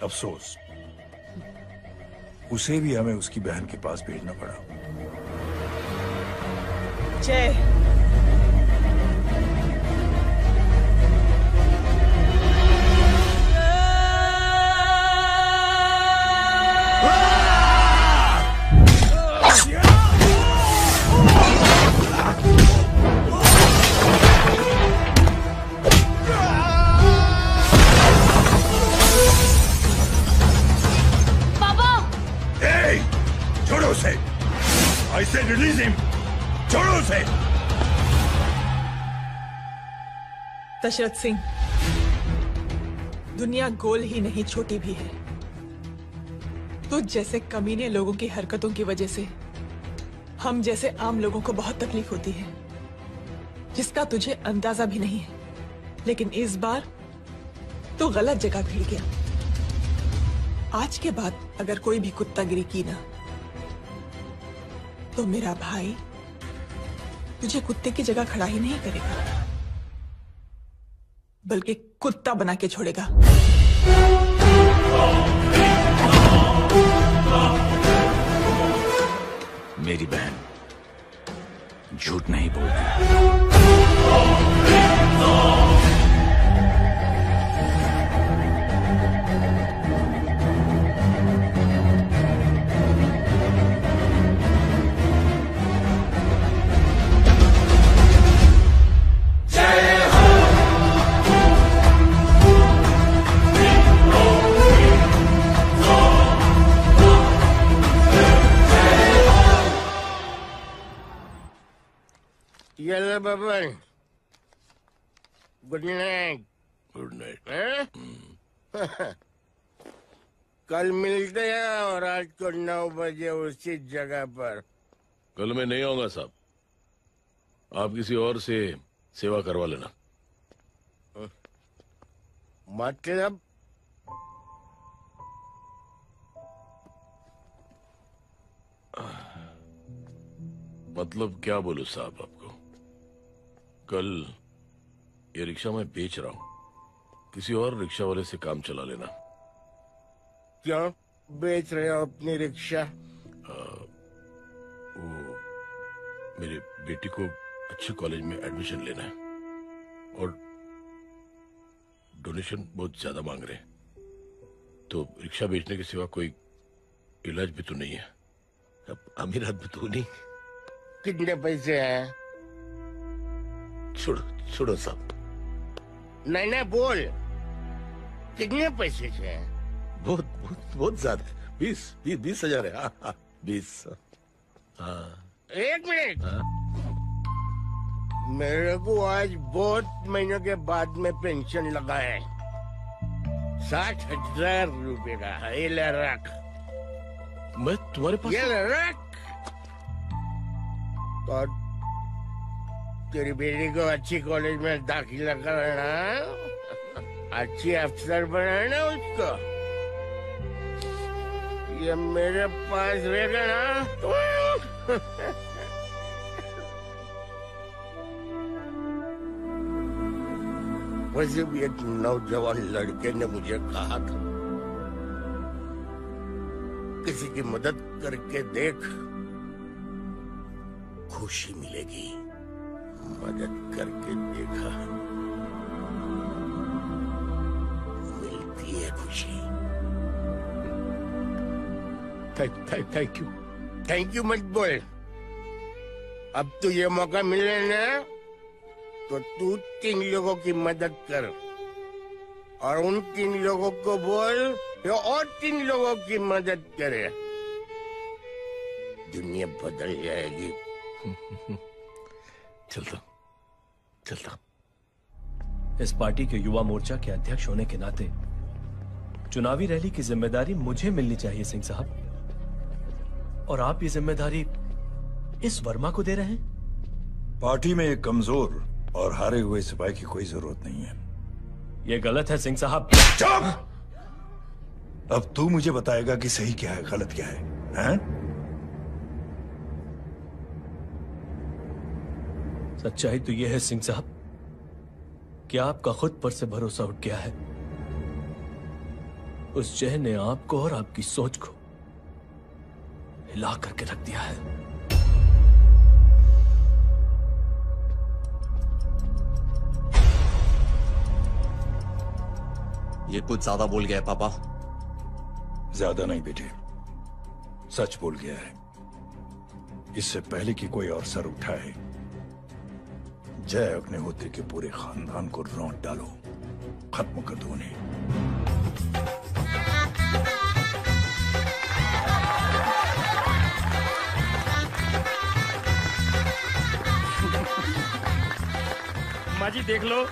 अफसोस, उसे भी हमें उसकी बहन के पास भेजना पड़ा। जय, छोड़ो उसे। I said release him. छोड़ो उसे। दशरथ सिंह, दुनिया गोल ही नहीं छोटी भी है। तुझ जैसे कमीने लोगों की हरकतों की वजह से हम जैसे आम लोगों को बहुत तकलीफ होती है, जिसका तुझे अंदाजा भी नहीं है। लेकिन इस बार तो गलत जगह भिड़ गया। आज के बाद अगर कोई भी कुत्तागिरी की ना, तो मेरा भाई तुझे कुत्ते की जगह खड़ा ही नहीं करेगा, बल्कि कुत्ता बना के छोड़ेगा। मेरी बहन झूठ नहीं बोलती। ये ले Baban, good night. Good night. कल मिलते हैं और रात को 9 बजे उसी जगह पर। कल मैं नहीं आऊंगा साहब, आप किसी और से सेवा करवा लेना। मतलब? मतलब क्या बोलूं साहब आपको। कल ये रिक्शा मैं बेच रहा हूं, किसी और रिक्शा वाले से काम चला लेना। क्यों बेच रहे हो अपनी रिक्शा? वो मेरी बेटी को अच्छे कॉलेज में एडमिशन लेना है और डोनेशन बहुत ज्यादा मांग रहे हैं, तो रिक्शा बेचने के सिवा कोई इलाज भी तो नहीं है। अब अमीर आदमी तो नहीं। कितने पैसे हैं? छोड़ो छोड़ो साहब। नहीं नहीं बोल, कितने पैसे से हैं? बहुत बहुत बहुत ज्यादा है। 20,000 है। हाँ 20। हाँ 1 मिनट। मेरे को आज बहुत महीनों के बाद में पेंशन लगा है, 60,000 रुपए का। ये ले रख। मैं तुम्हारे पास? ये ले रख। और तेरी बेटी को अच्छी कॉलेज में दाखिला कराना, अच्छी अफसर बनाना उसको। ये मेरे पास रहेगा ना तो वैसे भी एक नौजवान लड़के ने मुझे कहा था, किसी की मदद करके देख, खुशी मिलेगी। मदद करके देखा, मिलती है खुशी। Thank you. थैंक यू मत बोल। अब तो ये मौका मिले ना, तो तू 3 लोगों की मदद कर और उन 3 लोगों को बोल कि और 3 लोगों की मदद करे। दुनिया बदल जाएगी। चलता। इस पार्टी के युवा मोर्चा के अध्यक्ष होने के नाते चुनावी रैली की जिम्मेदारी मुझे मिलनी चाहिए सिंह साहब, और आप ये जिम्मेदारी इस वर्मा को दे रहे हैं। पार्टी में एक कमजोर और हारे हुए सिपाही की कोई जरूरत नहीं है। ये गलत है सिंह साहब। चुप! अब तू मुझे बताएगा कि सही क्या है, गलत क्या है, हैं? सच्चाई तो यह है सिंह साहब कि आपका खुद पर से भरोसा उठ गया है। उस जय ने आपको और आपकी सोच को हिला करके रख दिया है। ये कुछ ज्यादा बोल गया है पापा। ज्यादा नहीं बेटे, सच बोल गया है। इससे पहले कि कोई और सर उठाए, जय अग्निहोत्री के पूरे खानदान को रौंद डालो, खत्म कर दो उन्हें। माँ जी देख लो,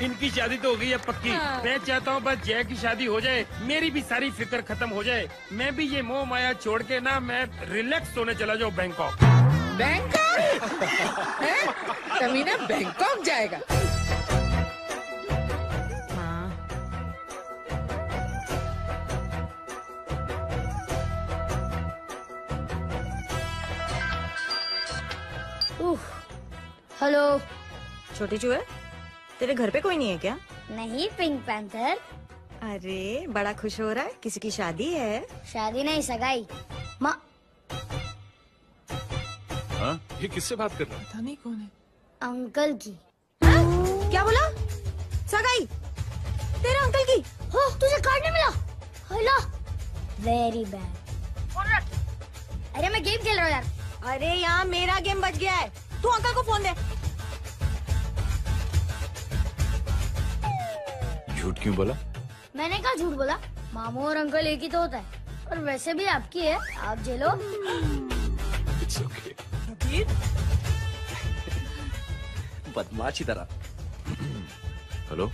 इनकी शादी तो हो गई है पक्की। मैं चाहता हूँ बस जय की शादी हो जाए, मेरी भी सारी फिक्र खत्म हो जाए। मैं भी ये मोह माया छोड़ के ना, मैं रिलैक्स होने चला जाऊँ बैंकॉक। बैंकॉक? कमीना बैंकॉक जाएगा? हेलो छोटी चूहे, तेरे घर पे कोई नहीं है क्या? नहीं पिंक पैंथर। अरे बड़ा खुश हो रहा है, किसी की शादी है? शादी नहीं, सगाई। माँ हाँ? ये किससे बात कर रहा है? पता नहीं कौन है। अंकल की। क्या बोला? सगाई तेरे अंकल की? हो, तुझे कार्ड नहीं मिला? Hello, very bad. अरे मैं गेम खेल रहा हूँ यार। अरे यहाँ मेरा गेम बच गया है, तू अंकल को फोन दे। झूठ क्यों बोला? मैंने कहा झूठ बोला? मामू और अंकल एक ही तो होता है, और वैसे भी आपकी है, आप झेलो। It's okay. बदमाश की तरह। हेलो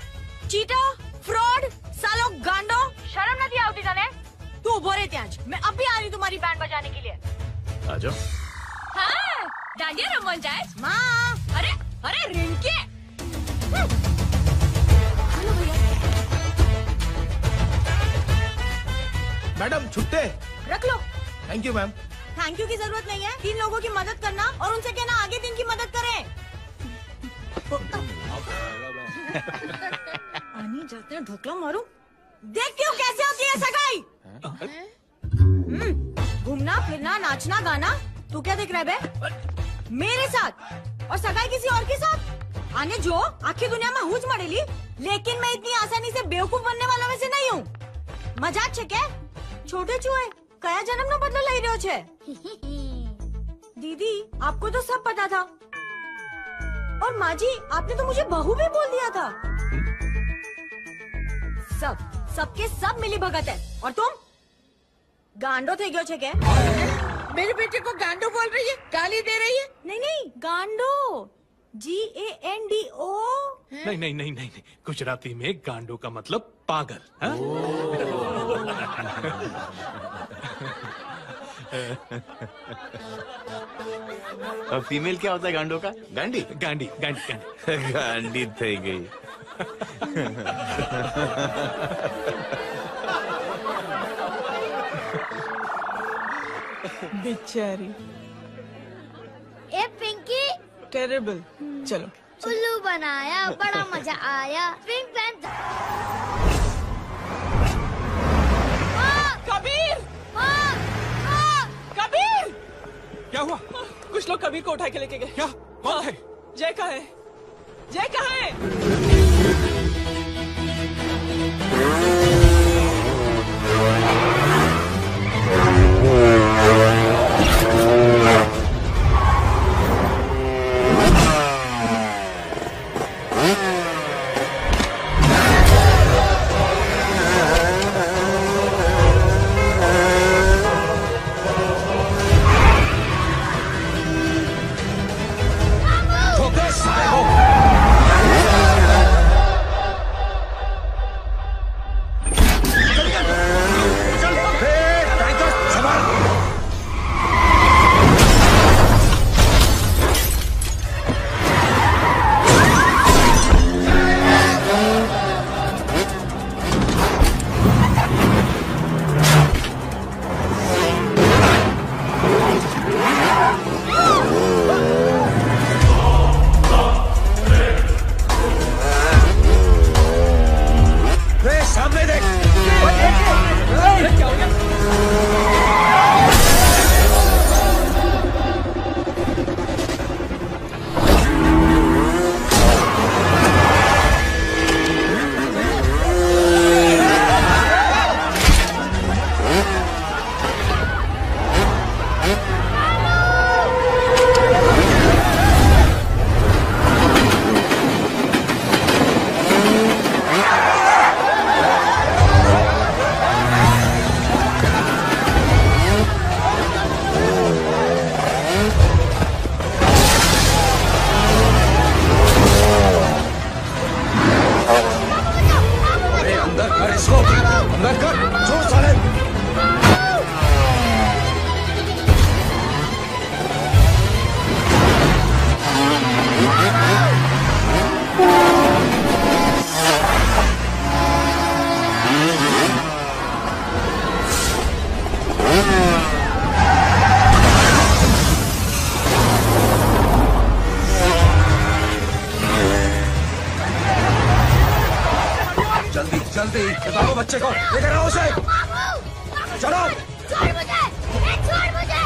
चीटा, फ्रॉड, सालो गांडो, शर्म नहीं आती तने? तू उभो रे त्याज, मैं अब भी आ रही तुम्हारी बैंड बजाने के लिए। आ जाओ। हाँ, डांडिया रमन जाए। माँ, अरे अरे रिंकी। मैडम छुट्टे। रख लो। Thank you ma'am. Thank you की जरूरत नहीं है। 3 लोगों की मदद करना और उनसे कहना आगे 3 की मदद करें। आनी जाते हैं ढोकला मारूं। देखती हूँ कैसे होती है सगाई। घूमना फिरना नाचना गाना, तू क्या देख रहा है बे? मेरे साथ और सगाई किसी और के साथ? आने जो आखिर दुनिया में हुज मरेली, लेकिन मैं इतनी आसानी से बेवकूफ बनने वालों में से नहीं हूँ। मजाक छे क्या? छोटे चूहे कया जन्म नो बदलो लई रह्यो छे। दीदी आपको तो सब पता था, और माँ जी आपने तो मुझे बहू भी बोल दिया था। सबके सब मिली भगत है, और तुम गांडो थे गयो छे क्या? मेरे बेटे को गांडो बोल रही है, गाली दे रही है? नहीं गांडो, GANDO। नहीं नहीं नहीं नहीं, गुजराती में गांडो का मतलब पागल। और फीमेल क्या होता है गांडो का? गांडी गांडी गांडी गांडी गांडी थी गई। बेचारी। ए पिंकी। टेरिबल। चलो उल्लू बनाया, बड़ा मजा आया। Pink panther. कबीर! कबीर! क्या हुआ? कुछ लोग कबीर को उठा के लेके गए। क्या? कौन है? जय कहाँ है? जय कहाँ है? जल्दी बताओ बच्चे को, लेकर आओ उसे। चलो छोड़ मुझे, छोड़ मुझे।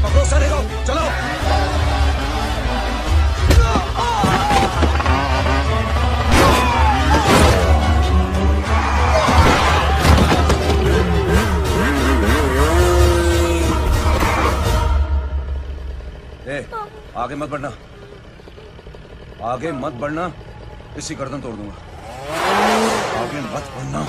पकड़ो सारे को, चलो। आगे मत बढ़ना, आगे मत बढ़ना। इसी गर्दन तोड़ दूंगा। आगे मत बढ़ना।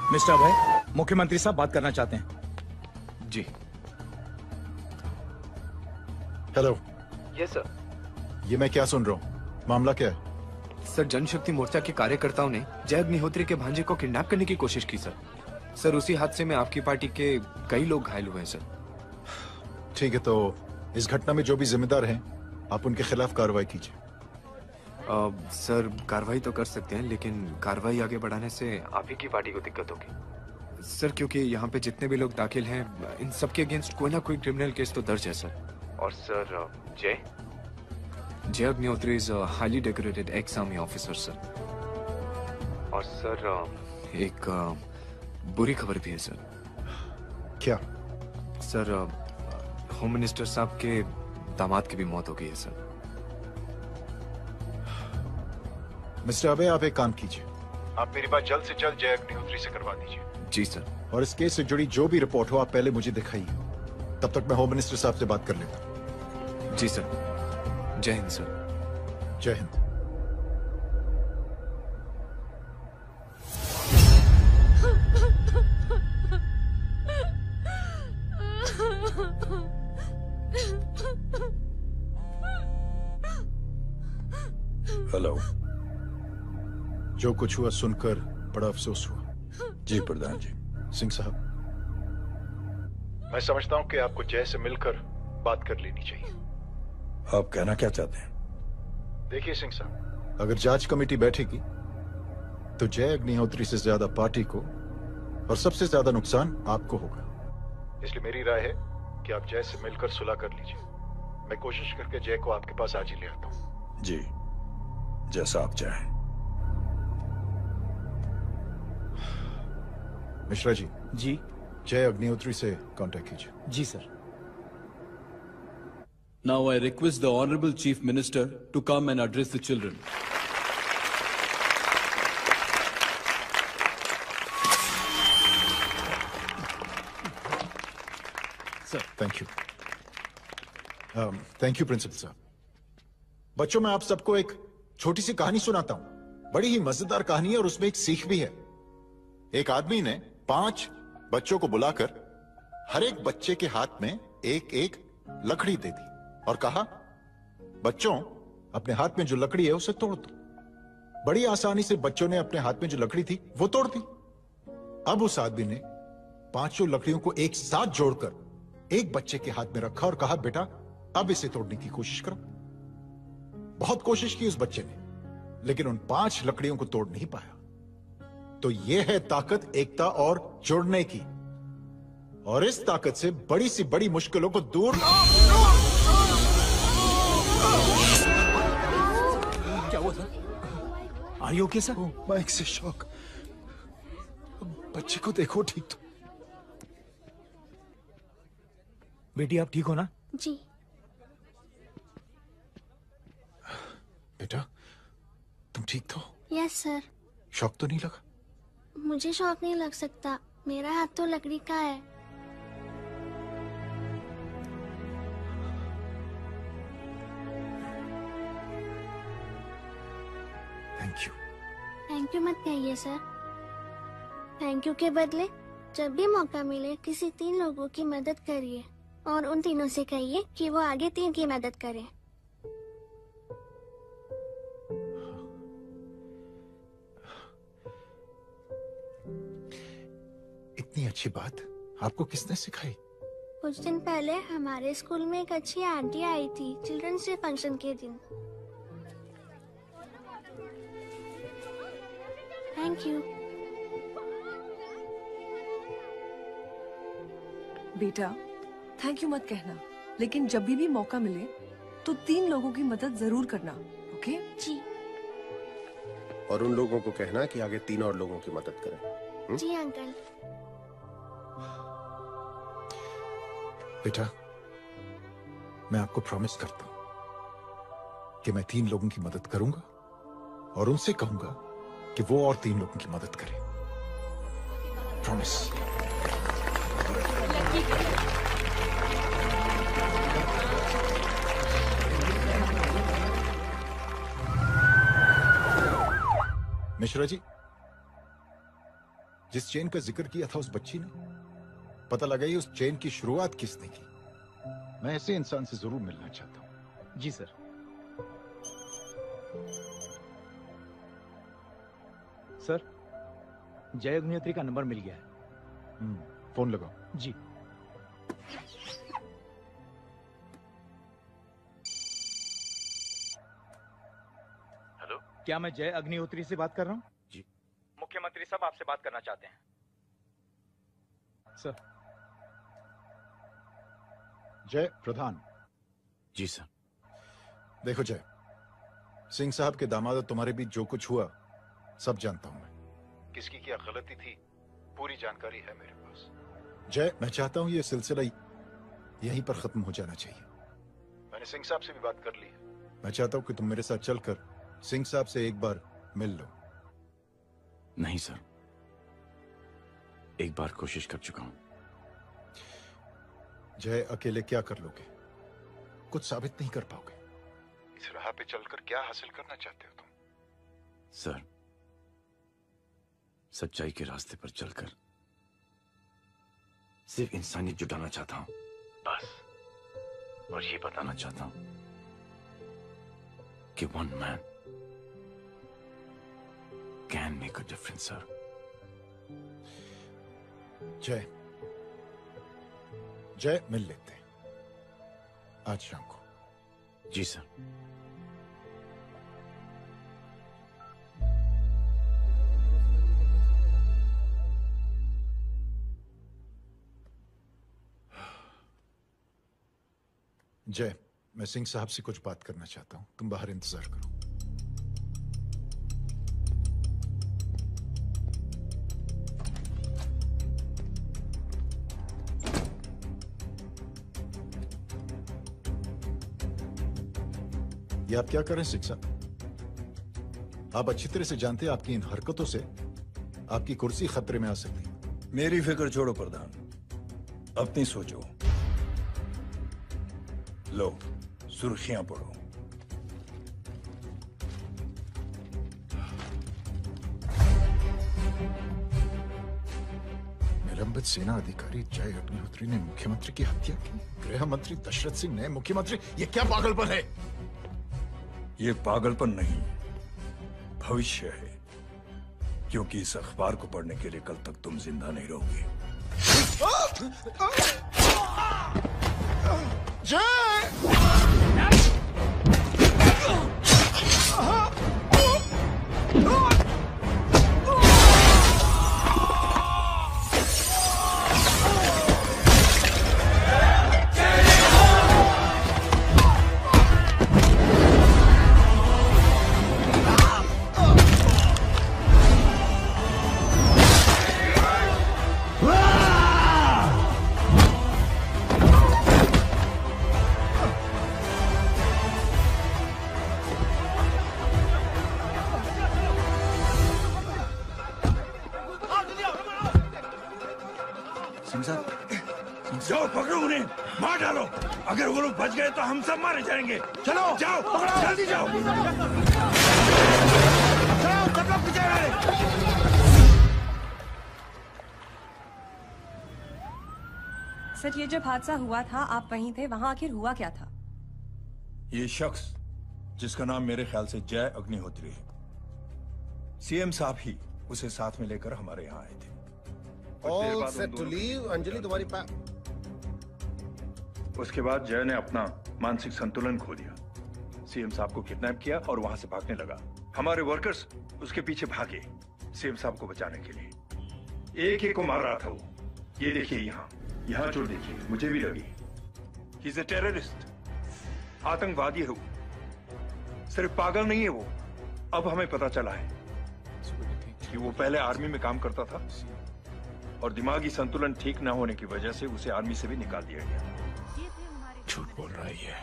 मिस्टर अभय, मुख्यमंत्री साहब बात करना चाहते हैं। जी। हेलो। Yes sir. ये मैं क्या सुन रहा हूँ? मामला क्या है? सर, जनशक्ति मोर्चा के कार्यकर्ताओं ने जय अग्निहोत्री के भांजे को किडनैप करने की कोशिश की सर। सर, उसी हादसे में आपकी पार्टी के कई लोग घायल हुए हैं सर। ठीक है, तो इस घटना में जो भी जिम्मेदार हैं, आप उनके खिलाफ कार्रवाई कीजिए। सर, कार्रवाई तो कर सकते हैं, लेकिन कार्रवाई आगे बढ़ाने से आप ही की पार्टी को दिक्कत होगी सर, क्योंकि यहाँ पे जितने भी लोग दाखिल हैं, इन सबके अगेंस्ट कोई ना कोई क्रिमिनल केस तो दर्ज है सर। और सर, जय Agnihotri is highly decorated ex army officer sir. और सर, एक बुरी खबर भी है सर। क्या? सर, होम मिनिस्टर साहब के दामाद की भी मौत हो गई है सर। मिस्टर अबे, आप एक काम कीजिए, आप मेरी बात जल्द से जल्द जय अग्निहोत्री से करवा दीजिए। जी सर। और इस केस से जुड़ी जो भी रिपोर्ट हो, आप पहले मुझे दिखाइए। तब तक मैं होम मिनिस्टर साहब से बात कर लेता हूँ। जी सर। जय हिंद सर। जय हिंद। हेलो। जो कुछ हुआ सुनकर बड़ा अफसोस हुआ। जी प्रधान जी। सिंह साहब, मैं समझता हूं कि आपको जय से मिलकर बात कर लेनी चाहिए। आप कहना क्या चाहते हैं? देखिए सिंह साहब, अगर जांच कमेटी बैठेगी तो जय अग्निहोत्री से ज्यादा पार्टी को और सबसे ज्यादा नुकसान आपको होगा। इसलिए मेरी राय है कि आप जय से मिलकर सुलह कर लीजिए। मैं कोशिश करके जय को आपके पास आज ही ले आता हूं। जी, जैसा आप चाहें। मिश्रा जी। जी। जय अग्निहोत्री से कांटेक्ट कीजिए। जी sir. Now I request the Honorable Chief Minister to come and address the children. Sir, thank you. Thank you principal साहब। बच्चों, मैं आप सबको एक छोटी सी कहानी सुनाता हूं। बड़ी ही मजेदार कहानी है और उसमें एक सीख भी है। एक आदमी ने 5 बच्चों को बुलाकर हर एक बच्चे के हाथ में एक एक लकड़ी दे दी और कहा, बच्चों, अपने हाथ में जो लकड़ी है उसे तोड़ दो। बड़ी आसानी से बच्चों ने अपने हाथ में जो लकड़ी थी वो तोड़ दी। अब उस आदमी ने 5 लकड़ियों को एक साथ जोड़कर एक बच्चे के हाथ में रखा और कहा, बेटा, अब इसे तोड़ने की कोशिश करो। बहुत कोशिश की उस बच्चे ने, लेकिन उन 5 लकड़ियों को तोड़ नहीं पाया। तो यह है ताकत एकता और जुड़ने की। और इस ताकत से बड़ी सी बड़ी मुश्किलों को दूर। क्या हुआ sir? Are you okay sir? Mike से शॉक। बच्चे को देखो ठीक तो। बेटी, आप ठीक हो ना? जी। बेटा, तुम ठीक तो? Yes sir. शॉक तो नहीं लगा? मुझे शौक नहीं लग सकता, मेरा हाथ तो लकड़ी का है। Thank you. थैंक यू मत कहिए सर। थैंक यू के बदले जब भी मौका मिले किसी 3 लोगों की मदद करिए और उन तीनों से कहिए कि वो आगे 3 की मदद करें। इतनी अच्छी बात आपको किसने सिखाई? कुछ दिन पहले हमारे स्कूल में एक अच्छी आंटी आई थी चिल्ड्रंस डे फंक्शन के दिन। Thank you. बेटा, थैंक यू मत कहना, लेकिन जब भी मौका मिले तो 3 लोगों की मदद जरूर करना, ओके? ओके? जी। और उन लोगों को कहना कि आगे 3 और लोगों की मदद करें। जी अंकल। बेटा, मैं आपको प्रॉमिस करता हूं कि मैं 3 लोगों की मदद करूंगा और उनसे कहूंगा कि वो और 3 लोगों की मदद करें। प्रॉमिस। मिश्रा जी, जिस चेन का जिक्र किया था उस बच्ची ने, पता लगा ये उस चेन की शुरुआत किसने की। मैं ऐसे इंसान से जरूर मिलना चाहता हूं। जी सर। सर, जय अग्निहोत्री का नंबर मिल गया है। फोन लगाओ। जी। हेलो, क्या मैं जय अग्निहोत्री से बात कर रहा हूँ? जी। मुख्यमंत्री साहब आपसे बात करना चाहते हैं। सर। जय प्रधान। जी सर। देखो जय, सिंह साहब के दामाद और तुम्हारे बीच जो कुछ हुआ सब जानता हूं मैं। किसकी क्या गलती थी पूरी जानकारी है मेरे पास। जय, मैं चाहता हूं ये सिलसिला यहीं पर खत्म हो जाना चाहिए। मैंने सिंह साहब से भी बात कर ली है। मैं चाहता हूं कि तुम मेरे साथ चलकर सिंह साहब से एक बार मिल लो। नहीं सर, एक बार कोशिश कर चुका हूं। जय, अकेले क्या कर लोगे? कुछ साबित नहीं कर पाओगे। इस राह पे चलकर क्या हासिल करना चाहते हो तुम? सर, सच्चाई के रास्ते पर चलकर सिर्फ इंसानियत जुटाना चाहता हूं, बस। और ये बताना चाहता हूं कि one man can make a difference sir. जय, जय, मिल लेते हैं आज शाम को। जी सर। जय, मैं सिंह साहब से कुछ बात करना चाहता हूं। तुम बाहर इंतजार करो। ये आप क्या कर रहे हैं सिंह साहब? आप अच्छी तरह से जानते हैं आपकी इन हरकतों से आपकी कुर्सी खतरे में आ सकती है। मेरी फिक्र छोड़ो प्रधान, अपनी सोचो। लो, सुर्खियां पढ़ो। निलंबित सेना अधिकारी जय अग्निहोत्री ने मुख्यमंत्री की हत्या की। गृह मंत्री दशरथ सिंह नए मुख्यमंत्री। ये क्या पागलपन है? ये पागलपन नहीं, भविष्य है, क्योंकि इस अखबार को पढ़ने के लिए कल तक तुम जिंदा नहीं रहोगे। जाओ पकड़ो उन्हें, मार डालो। अगर वो लोग बच गए तो हम सब मारे जाएंगे। चलो जाओ, पकड़ो, जल्दी जाओ। चलो सब लोग पीछे रहे। सर, ये जब हादसा हुआ था आप वहीं थे, वहां आखिर हुआ क्या था? ये शख्स जिसका नाम मेरे ख्याल से जय अग्निहोत्री है, सीएम साहब ही उसे साथ में लेकर हमारे यहाँ आए थे। All set to leave, Anjali तुम्हारी उसके बाद जय ने अपना मानसिक संतुलन खो दिया, सीएम साहब को किडनैप किया और वहां से भागने लगा। हमारे वर्कर्स उसके पीछे भागे सीएम साहब को बचाने के लिए। एक एक को मार रहा था वो। ये देखिए यहाँ चोट देखिए, मुझे भी लगी। ही इज अ टेररिस्ट, आतंकवादी है वो। सिर्फ पागल नहीं है वो, अब हमें पता चला है कि वो पहले आर्मी में काम करता था और दिमागी संतुलन ठीक न होने की वजह से उसे आर्मी से भी निकाल दिया गया। झूठ बोल रहा है ये।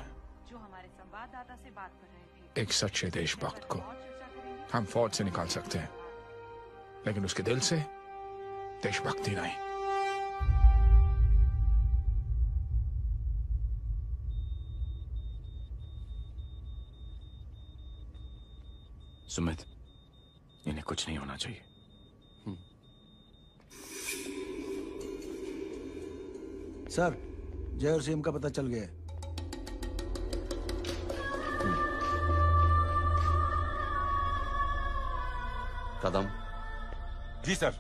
जो हमारे संवाददाता से बात कर रहे थे। एक सच्चे देशभक्त को हम फौज से निकाल सकते हैं, लेकिन उसके दिल से देशभक्ति नहीं। सुमित, इन्हें कुछ नहीं होना चाहिए। सर, जय और सीएम का पता चल गया है। कदम। जी सर।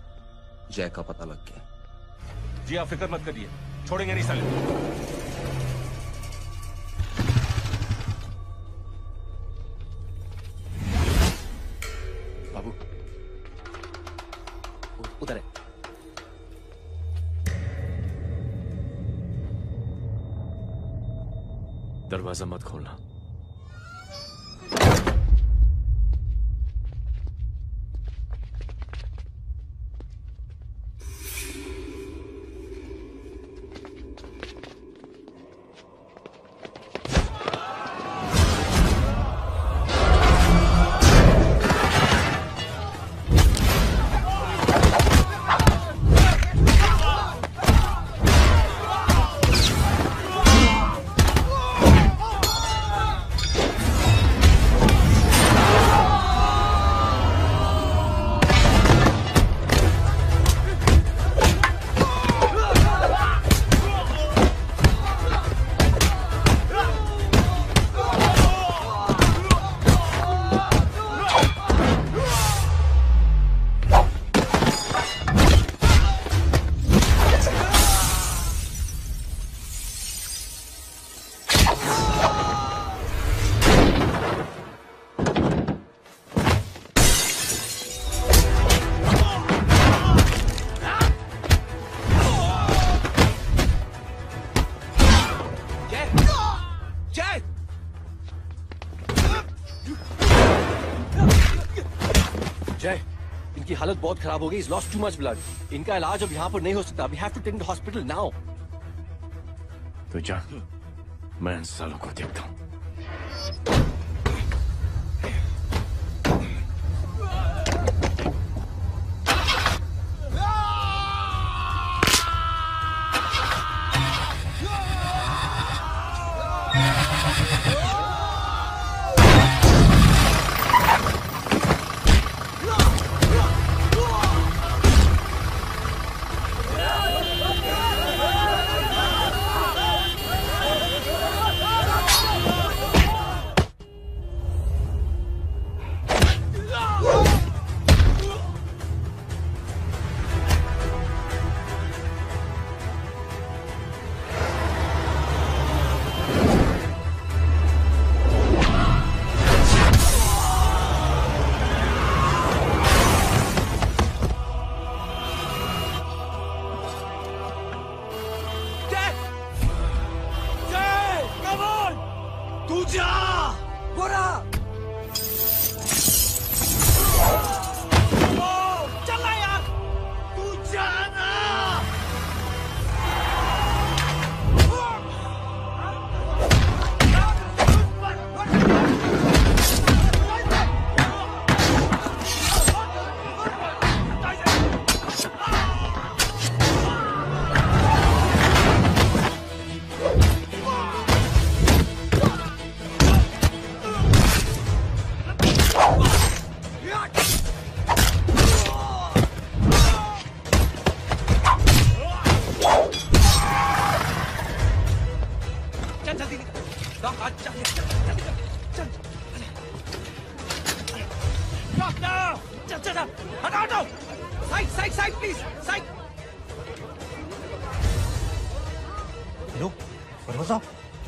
जय का पता लग गया। जी आप फिक्र मत करिए, छोड़ेंगे नहीं साले। बाबू उधर है। दरवाजा मत खोलना। इनकी हालत बहुत खराब हो गई। He's lost too much blood. इनका इलाज अब यहाँ पर नहीं हो सकता। We have to take him to hospital now. तो जा, मैं इन सालों को देखता हूँ।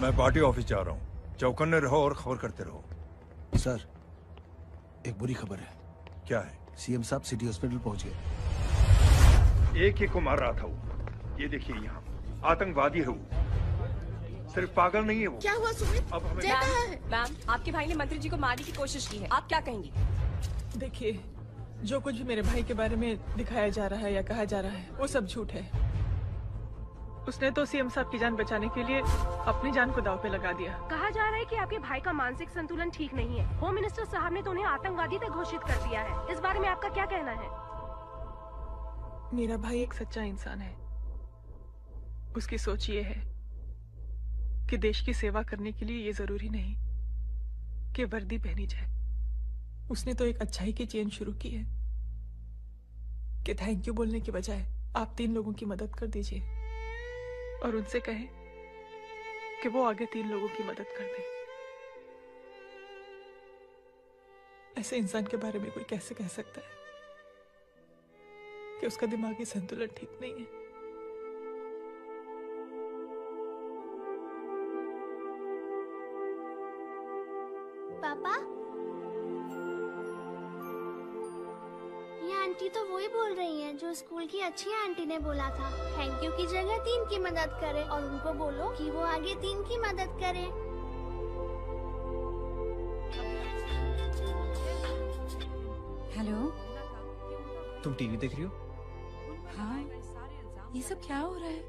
मैं पार्टी ऑफिस जा रहा हूँ। चौकन्ने रहो और खबर करते रहो। सर, एक बुरी खबर है। क्या है? सीएम साहब सिटी हॉस्पिटल पहुंच गए। एक को मार रहा था वो। ये देखिए यहाँ आतंकवादी है वो। सिर्फ पागल नहीं है वो। क्या हुआ सुमित? अब हमें जय कहाँ है? मैम, आपके भाई ने मंत्री जी को मारने की कोशिश की है, आप क्या कहेंगी? देखिए, जो कुछ भी मेरे भाई के बारे में दिखाया जा रहा है या कहा जा रहा है वो सब झूठ है। उसने तो सीएम साहब की जान बचाने के लिए अपनी जान को दांव पे लगा दिया। कहा जा रहा है कि आपके भाई का मानसिक संतुलन ठीक नहीं है। होम मिनिस्टर साहब ने तो उन्हें आतंकवादी तक घोषित कर दिया है। इस बारे में आपका क्या कहना है? मेरा भाई एक सच्चा इंसान है। उसकी सोच ये है कि देश की सेवा करने के लिए ये जरूरी नहीं कि वर्दी पहनी जाए। उसने तो एक अच्छाई की चेन शुरू की है कि थैंक यू बोलने के बजाय आप 3 लोगों की मदद कर दीजिए और उनसे कहें कि वो आगे 3 लोगों की मदद कर दे। ऐसे इंसान के बारे में कोई कैसे कह सकता है कि उसका दिमागी संतुलन ठीक नहीं है? पापा, ये आंटी तो वही बोल रही हैं जो स्कूल की अच्छी आंटी ने बोला था, थैंक यू की जगह 3 की मदद करे और उनको बोलो कि वो आगे 3 की मदद करे। हेलो, तुम टीवी देख रही हो? हाँ, ये सब क्या हो रहा है?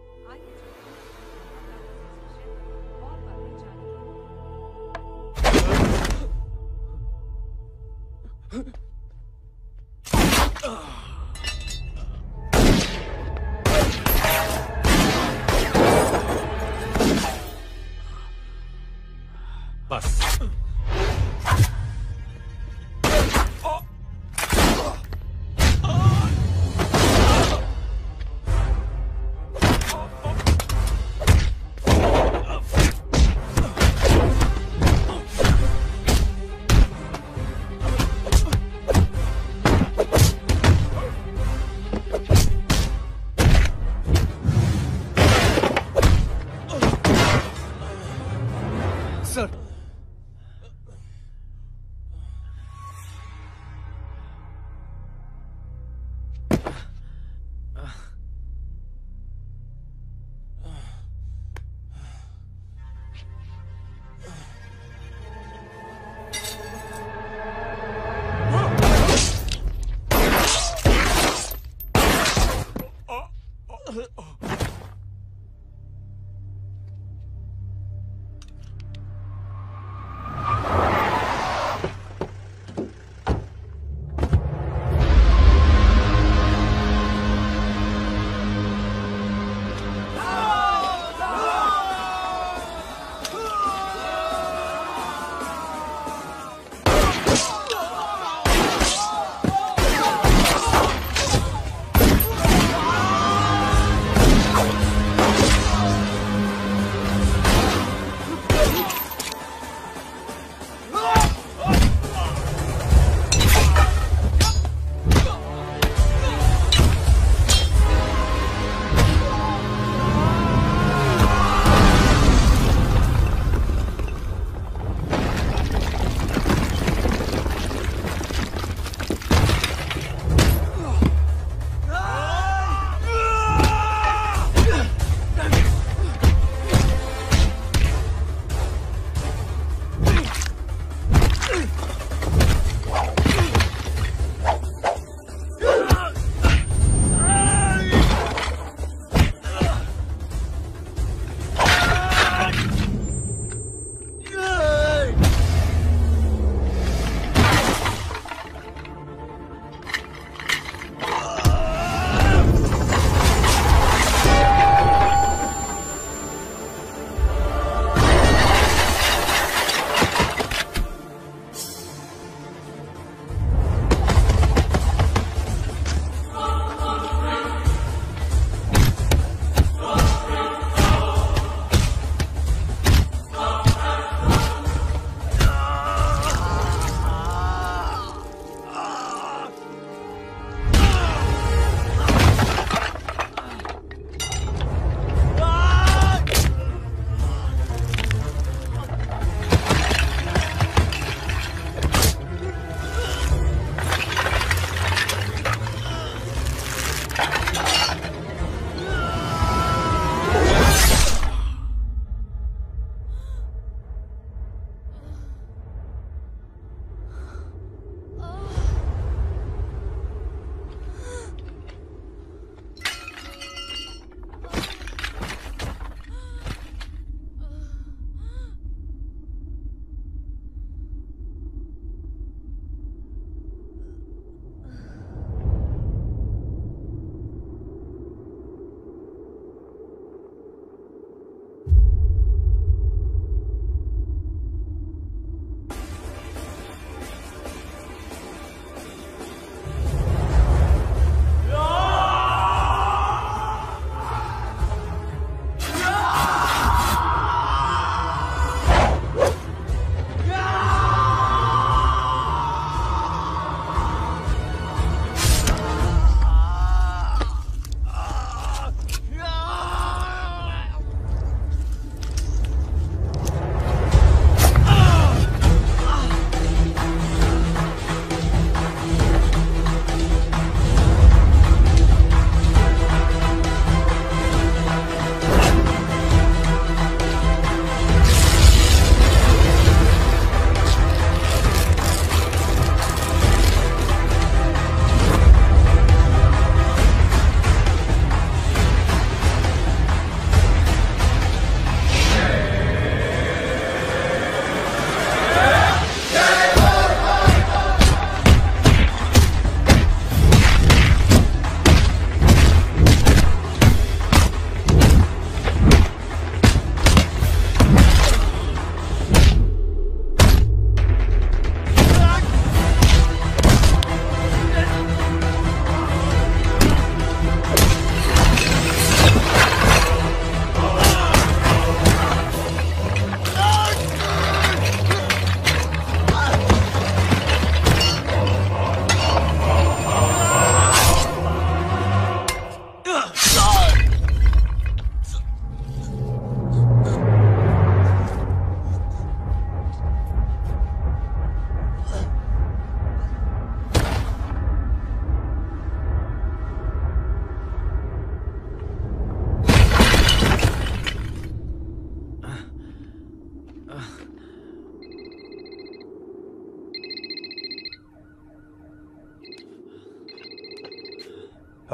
बस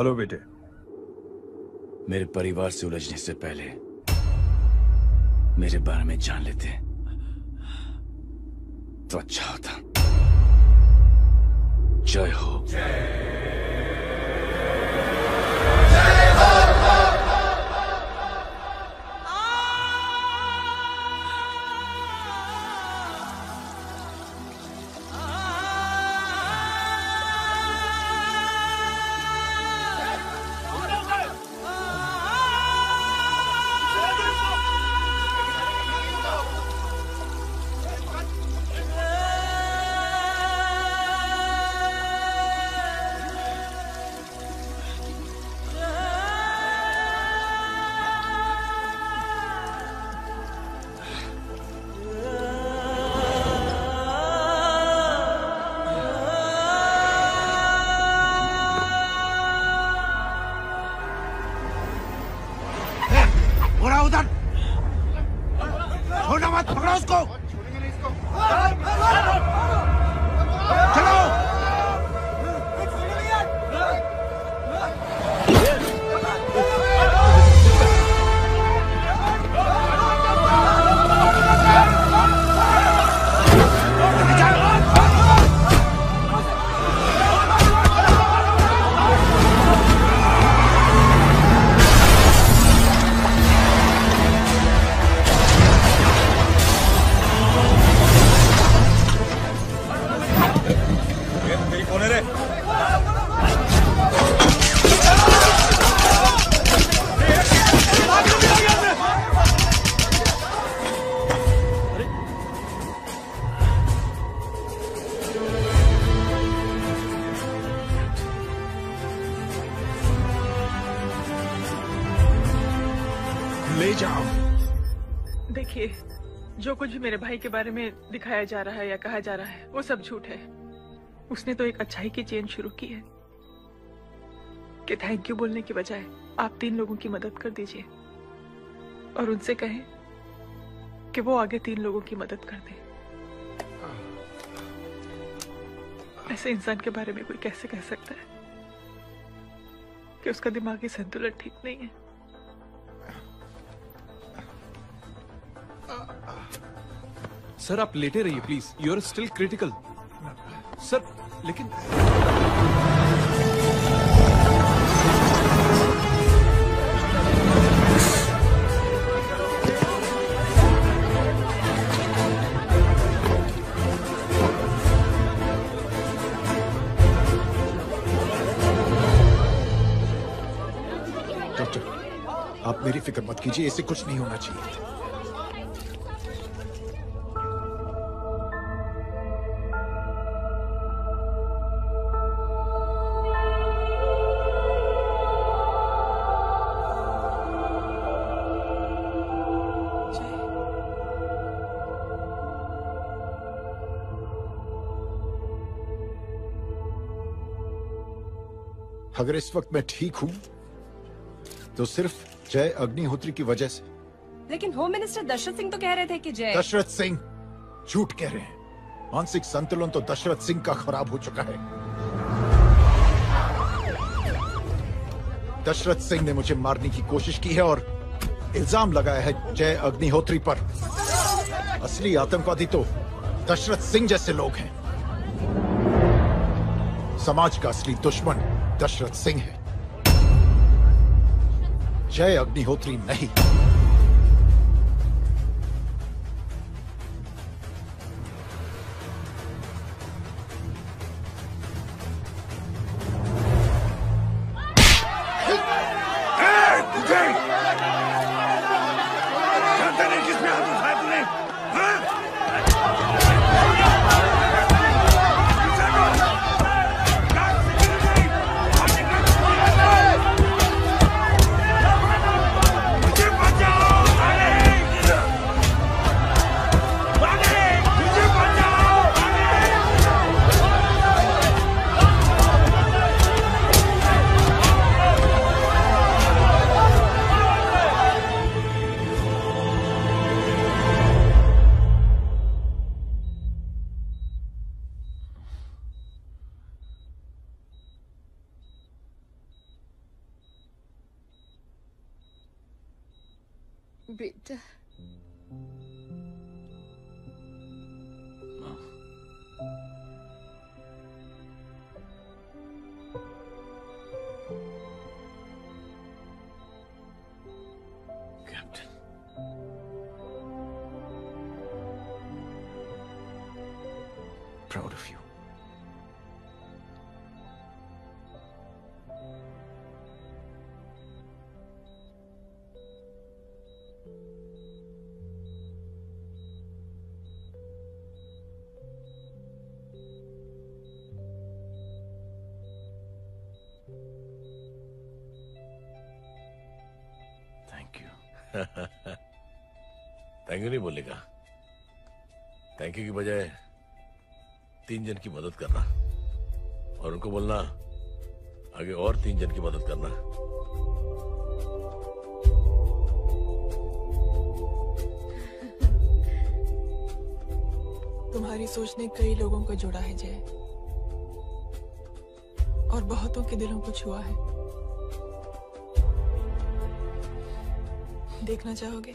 हेलो बेटे। मेरे परिवार से उलझने से पहले मेरे बारे में जान लेते तो अच्छा होता। जय हो। ले जाओ। देखिए, जो कुछ भी मेरे भाई के बारे में दिखाया जा रहा है या कहा जा रहा है वो सब झूठ है। उसने तो एक अच्छाई की चेन शुरू की है कि थैंक यू बोलने की बजाय आप 3 लोगों की मदद कर दीजिए और उनसे कहें कि वो आगे 3 लोगों की मदद कर दे। ऐसे इंसान के बारे में कोई कैसे कह सकता है कि उसका दिमागी संतुलन ठीक नहीं है? सर आप लेटे रहिए please, you are still critical. Sir लेकिन डॉक्टर, आप मेरी फिक्र मत कीजिए, इससे कुछ नहीं होना चाहिए। अगर इस वक्त मैं ठीक हूं तो सिर्फ जय अग्निहोत्री की वजह से। लेकिन होम मिनिस्टर दशरथ सिंह तो कह रहे थे कि जय। दशरथ सिंह झूठ कह रहे हैं। मानसिक संतुलन तो दशरथ सिंह का खराब हो चुका है। दशरथ सिंह ने मुझे मारने की कोशिश की है और इल्जाम लगाया है जय अग्निहोत्री पर। असली आतंकवादी तो दशरथ सिंह जैसे लोग हैं। समाज का असली दुश्मन दशरथ सिंह है, जय अग्निहोत्री नहीं। जानता नहीं किसमें हाथ उठाया तूने? मुझे बचाओ! बेटा Proud of you. Thank you. Thank you नहीं बोलेगा। थैंक यू की बजाय 3 जन की मदद करना और उनको बोलना आगे और 3 जन की मदद करना। तुम्हारी सोच ने कई लोगों को जोड़ा है जय, और बहुतों के दिलों को छुआ है। देखना चाहोगे?